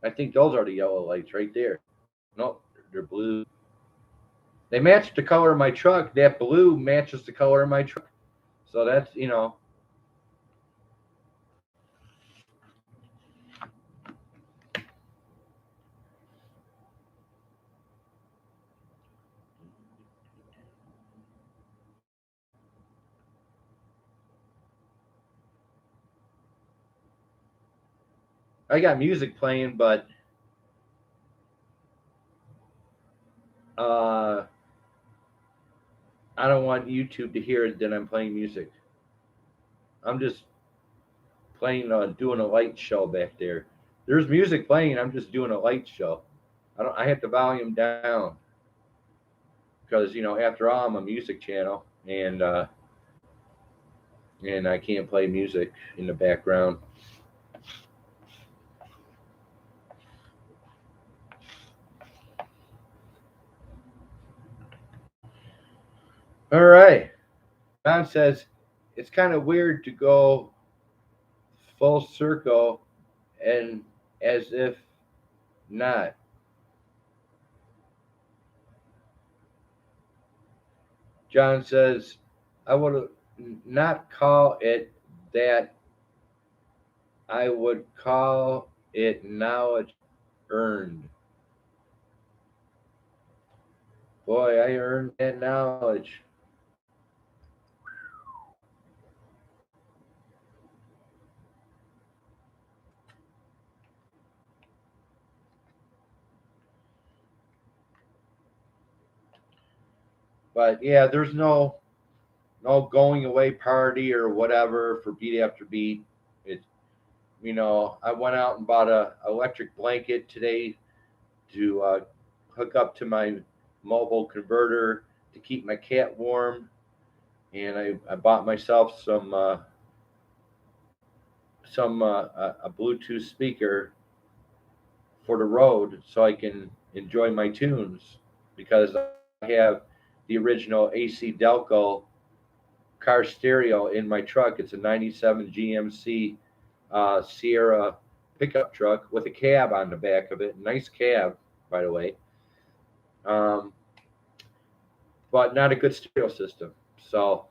I think those are the yellow lights right there. No, they're blue. They match the color of my truck. That blue matches the color of my truck. So that's, I got music playing, but I don't want YouTube to hear that I'm playing music. I'm just playing, doing a light show back there. There's music playing. I'm just doing a light show. I have the volume down because after all, I'm a music channel, and I can't play music in the background. All right. John says it's kind of weird to go full circle and as if not. John says, I would not call it that. I would call it knowledge earned. Boy, I earned that knowledge. But yeah, there's no going away party or whatever for beat after beat. It I went out and bought a electric blanket today to hook up to my mobile converter to keep my cat warm, and I bought myself some a Bluetooth speaker for the road so I can enjoy my tunes because I have the original AC Delco car stereo in my truck. It's a 97 GMC Sierra pickup truck with a cab on the back of it. Nice cab, by the way. Um, but not a good stereo system. So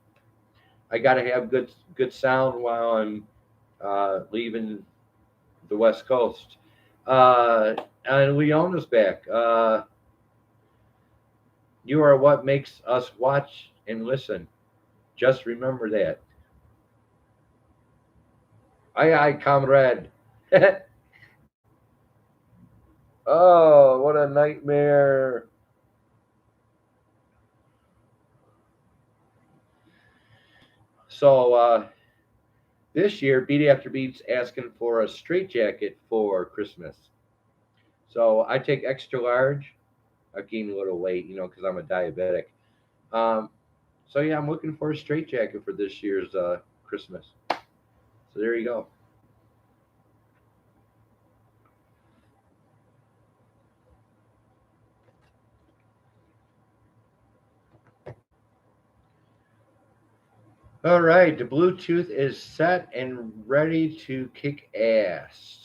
I got to have good sound while I'm leaving the West Coast. And Leona's back. You are what makes us watch and listen. Just remember that. Aye, aye, comrade. Oh, what a nightmare. So this year, Beat After Beat's asking for a straight jacket for Christmas. So I take extra large. I gained a little weight, because I'm a diabetic. Um, so yeah, I'm looking for a straight jacket for this year's Christmas. So there you go. All right, the Bluetooth is set and ready to kick ass.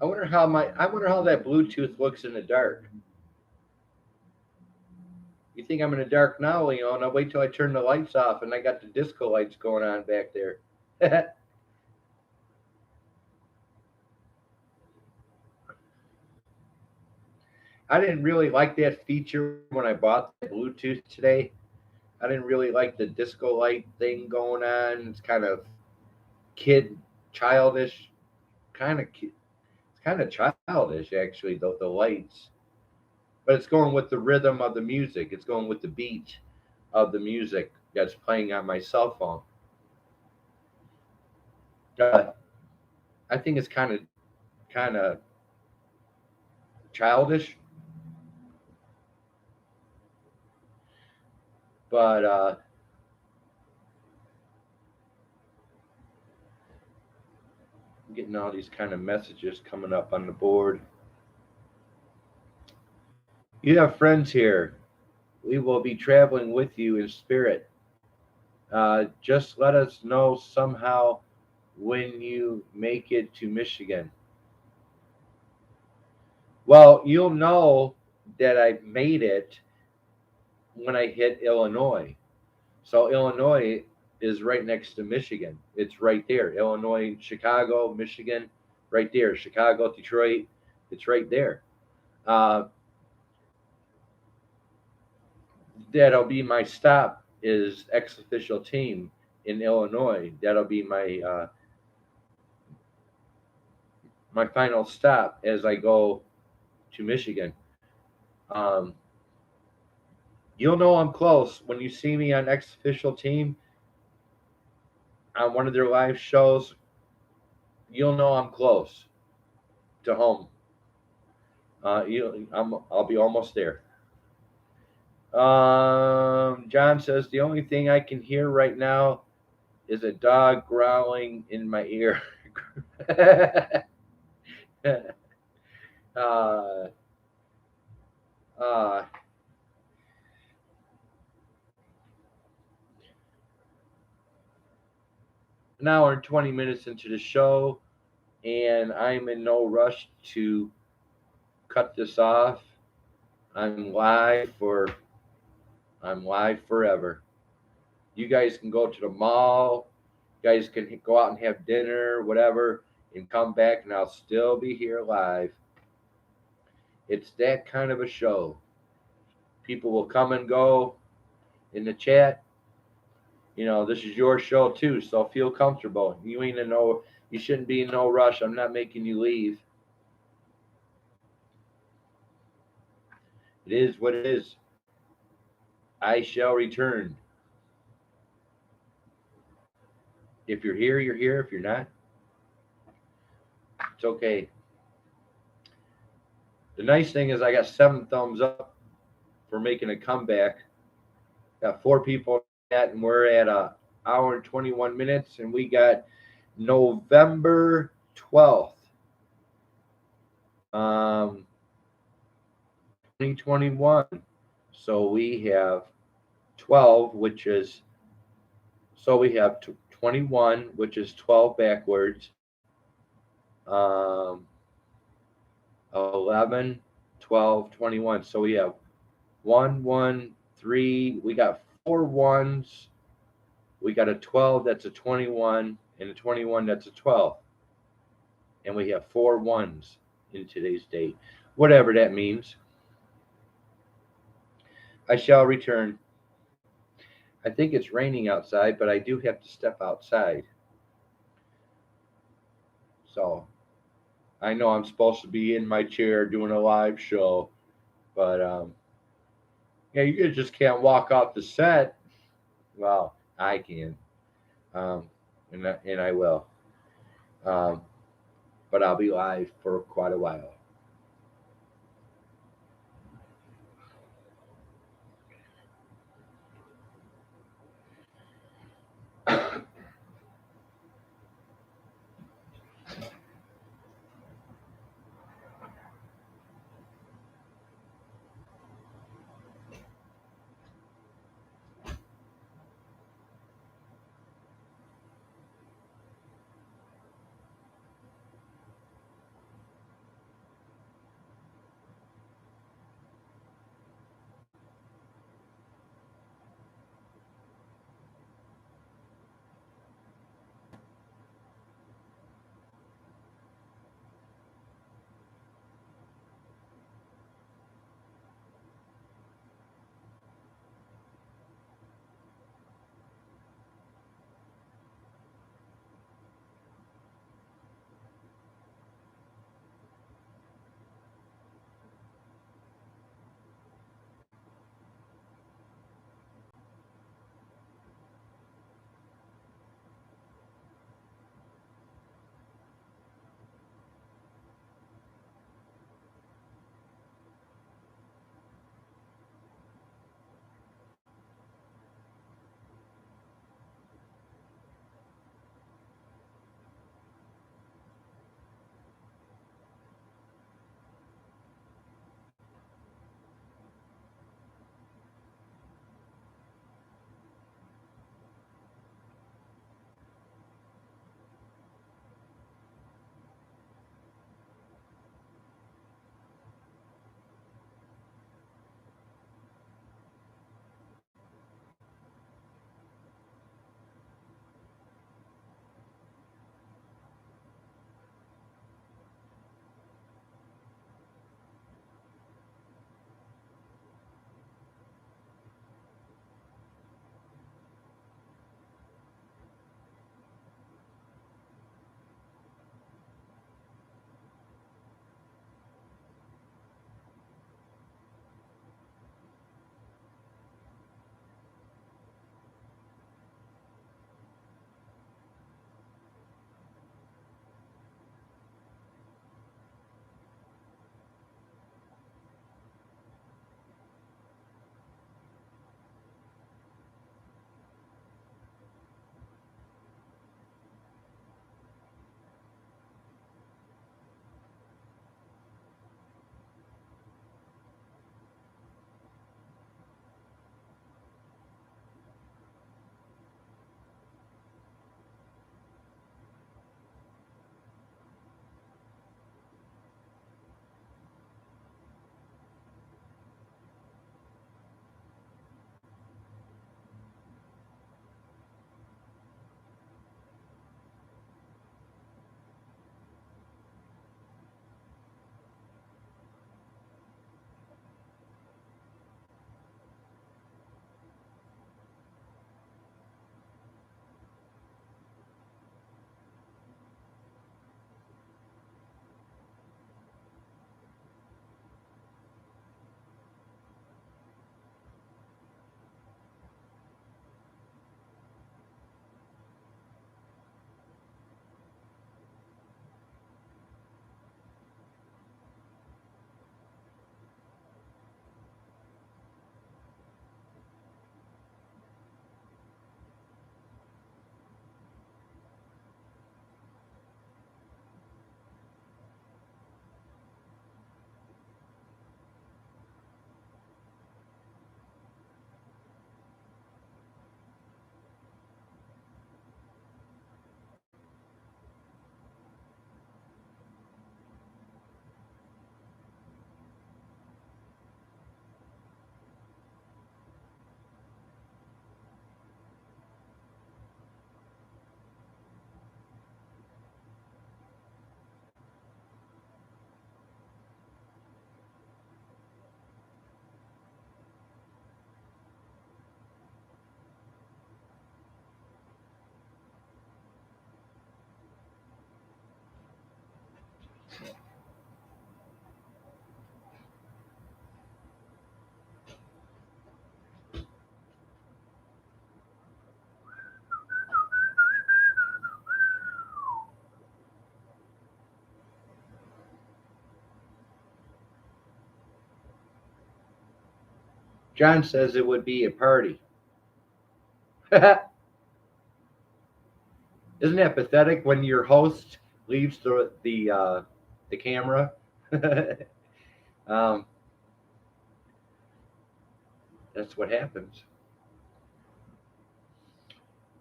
I wonder how that Bluetooth looks in the dark. You think I'm in the dark now, Leon? I'll wait till I turn the lights off and I got the disco lights going on back there. I didn't really like that feature when I bought the Bluetooth today. I didn't really like the disco light thing going on. It's kind of kid childish, kind of it's kind of childish actually. The lights, but it's going with the rhythm of the music. It's going with the beat of the music that's playing on my cell phone. Uh, I think it's kind of childish, but I'm getting all these kind of messages coming up on the board. You have friends here. We will be traveling with you in spirit. Just let us know somehow when you make it to Michigan. Well, you'll know that I made it when I hit Illinois. So Illinois is right next to Michigan. It's right there. Illinois, Chicago, Michigan, right there. Chicago, Detroit, it's right there. Uh, that'll be my stop. Is ex official team in Illinois. That'll be my final stop as I go to Michigan. Um, you'll know I'm close when you see me on ex official team on one of their live shows. You'll know I'm close to home. I'll be almost there. John says the only thing I can hear right now is a dog growling in my ear. uh, uh, an hour and 20 minutes into the show, and I'm in no rush to cut this off. I'm live for I'm live forever. You guys can go to the mall. You guys can go out and have dinner, whatever, and come back, and I'll still be here live. It's that kind of a show. People will come and go in the chat. This is your show too, so feel comfortable. You shouldn't be in no rush. I'm not making you leave. It is what it is. I shall return. If you're here, you're here. If you're not, it's okay. The nice thing is I got 7 thumbs up for making a comeback. Got 4 people at, and we're at a hour and 21 minutes, and we got November 12th, 2021. So we have 12, which is, so we have 21, which is 12 backwards. Um, 11, 12, 21. So we have 1, 1, 3. We got 4 1s. We got a 12 that's a 21, and a 21 that's a 12. And we have 4 1s in today's date, whatever that means. I shall return. I think it's raining outside, but I do have to step outside. So I know I'm supposed to be in my chair doing a live show, but yeah, you just can't walk off the set. Well, I can, and I will, um, but I'll be live for quite a while. John says it would be a party. Isn't that pathetic when your host leaves the camera? um, that's what happens.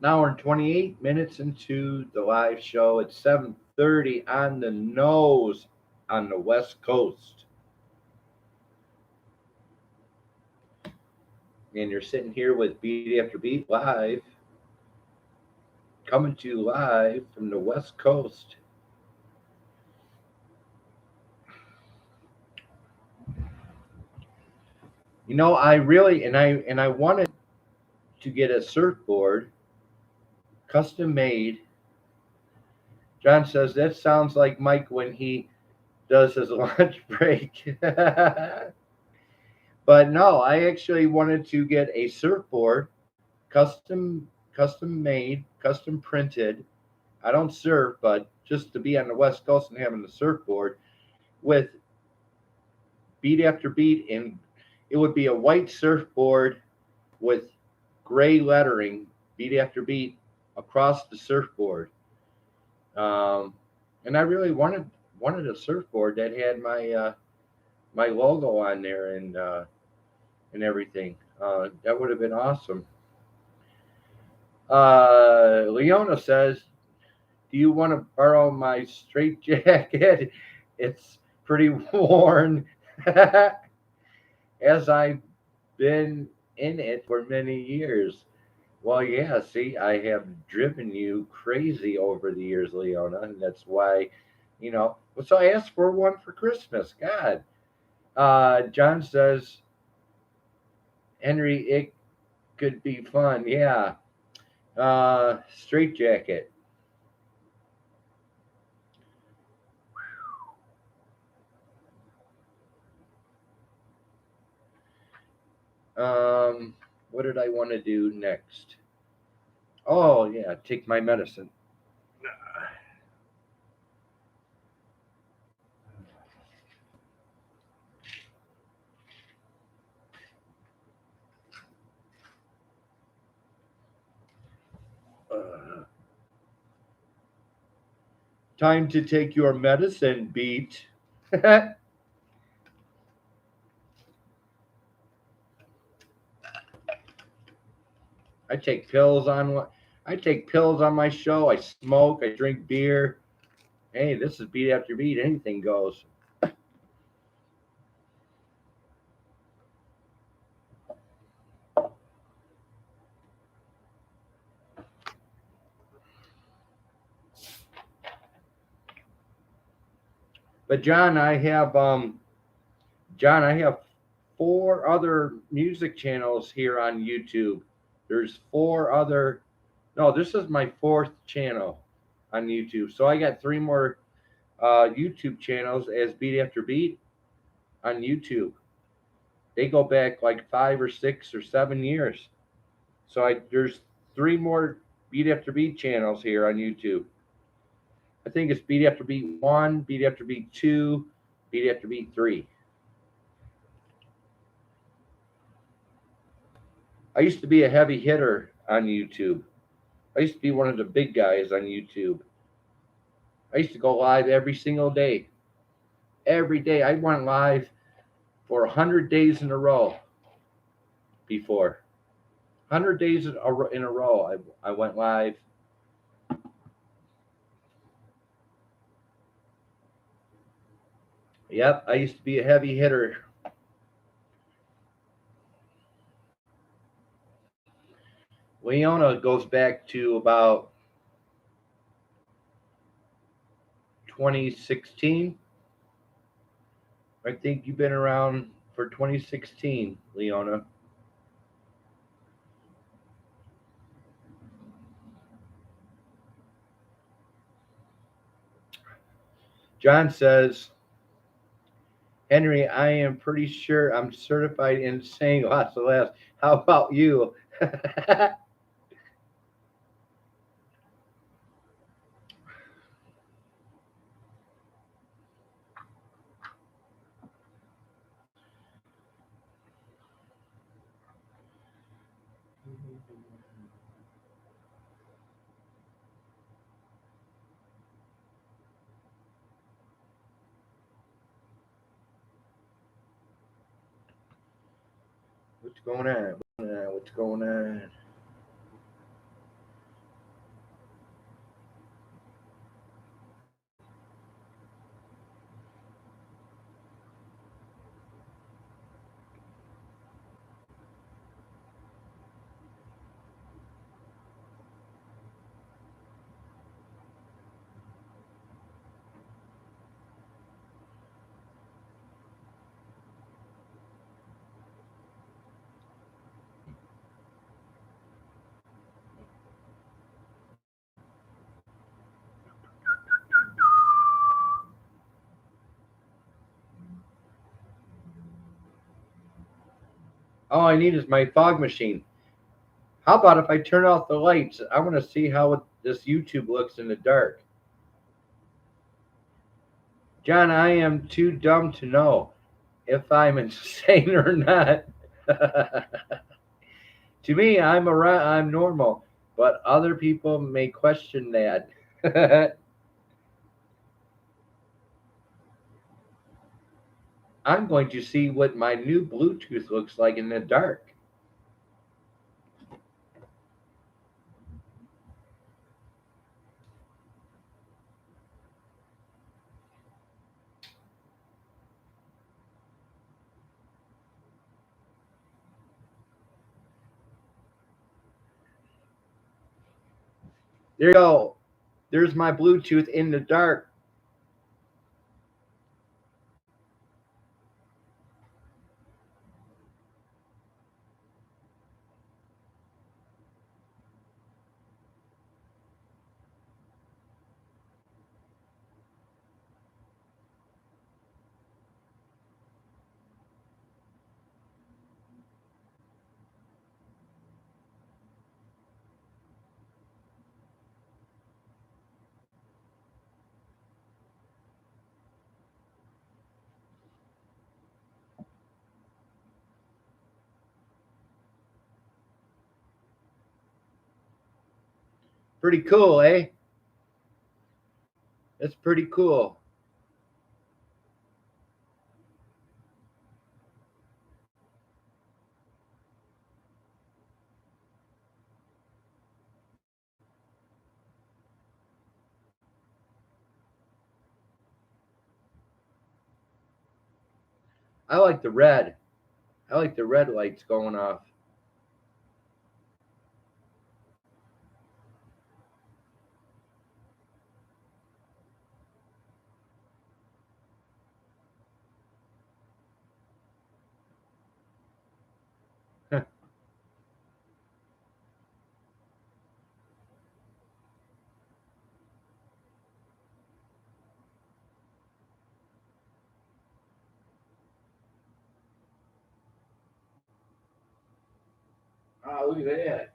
Now we're 28 minutes into the live show. It's 7:30 on the nose on the West Coast. And you're sitting here with Beat After Beat live, coming to you live from the West Coast. You know, I really and I wanted to get a surfboard, custom made. John says that sounds like Mike when he does his lunch break. But no, I actually wanted to get a surfboard, custom made, custom printed. I don't surf, but just to be on the West Coast and having the surfboard with Beat After Beat, and it would be a white surfboard with gray lettering, Beat After Beat, across the surfboard. And I really wanted a surfboard that had my logo on there and everything. That would have been awesome. Leona says, "Do you want to borrow my straight jacket? It's pretty worn, as I've been in it for many years." Well, yeah, see, I have driven you crazy over the years, Leona, and that's why, so I asked for one for Christmas. God. John says, Henry, it could be fun. Yeah. Straight jacket. What did I want to do next? Oh, yeah, take my medicine. Uh, Time to take your medicine, Beat. I take pills on I take pills on my show. I smoke. I drink beer. Hey, this is Beat After Beat. Anything goes. But John, I have four other music channels here on YouTube. There's four other. No, this is my fourth channel on YouTube. So I got three more YouTube channels as Beat After Beat on YouTube. They go back like 5 or 6 or 7 years. So there's three more Beat After Beat channels here on YouTube. I think it's Beat After Beat 1, Beat After Beat 2, Beat After Beat 3. I used to be a heavy hitter on YouTube. I used to be one of the big guys on YouTube. I used to go live every single day. Every day. I went live for 100 days in a row before. 100 days in a row, I went live. Yep, I used to be a heavy hitter. Leona goes back to about 2016. I think you've been around for 2016, Leona. John says, Henry, I am pretty sure I'm certified in saying lots of laughs. How about you? What's going on? What's going on? All I need is my fog machine. How about if I turn off the lights? I want to see how this YouTube looks in the dark. John, I am too dumb to know if I'm insane or not. To me, I'm normal, but other people may question that. I'm going to see what my new Bluetooth looks like in the dark. There you go. There's my Bluetooth in the dark. Pretty cool, eh? That's pretty cool. I like the red. I like the red lights going off. Oh, look at that.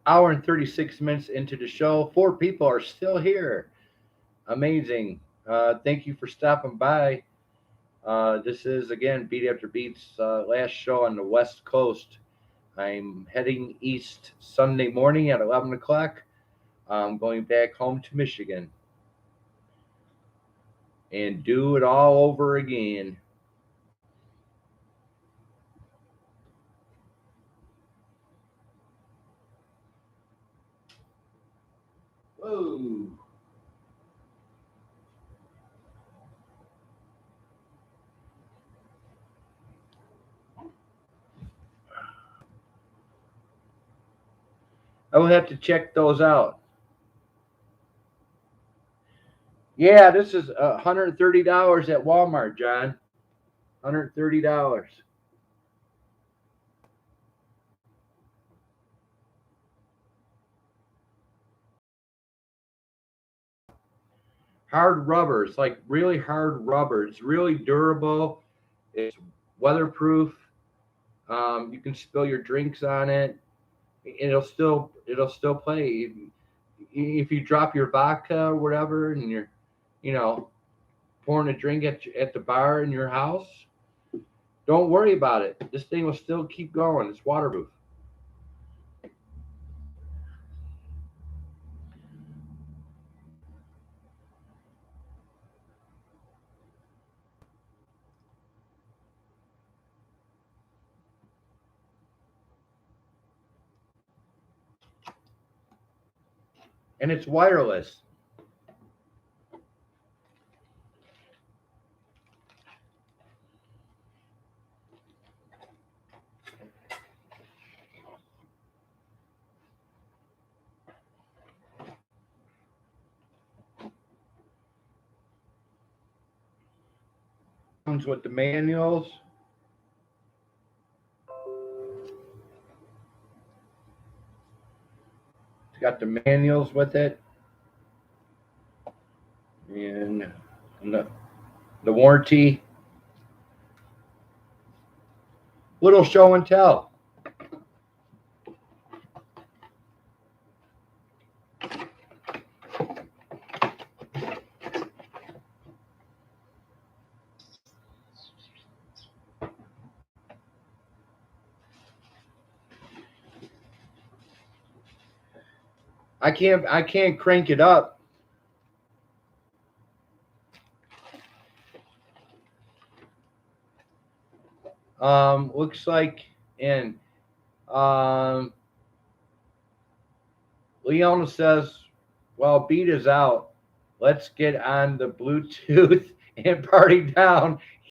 Hour and 36 minutes into the show. 4 people are still here. Amazing. Thank you for stopping by. This is, again, Beat After Beat's last show on the West Coast. I'm heading east Sunday morning at 11 o'clock. I'm going back home to Michigan and do it all over again. Whoa. I will have to check those out. Yeah, this is $130 at Walmart, John. $130. Hard rubber. It's like really hard rubber. It's really durable. It's weatherproof. You can spill your drinks on it. It'll still play. if you drop your vodka or whatever, and you're, you know, pouring a drink at the bar in your house, don't worry about it. This thing will still keep going. It's waterproof. And it's wireless. Comes with the manuals. It's got the manuals with it, and the warranty. Little show and tell. I can't crank it up. Looks like, and Leona says, well, beat is out. Let's get on the Bluetooth and party down.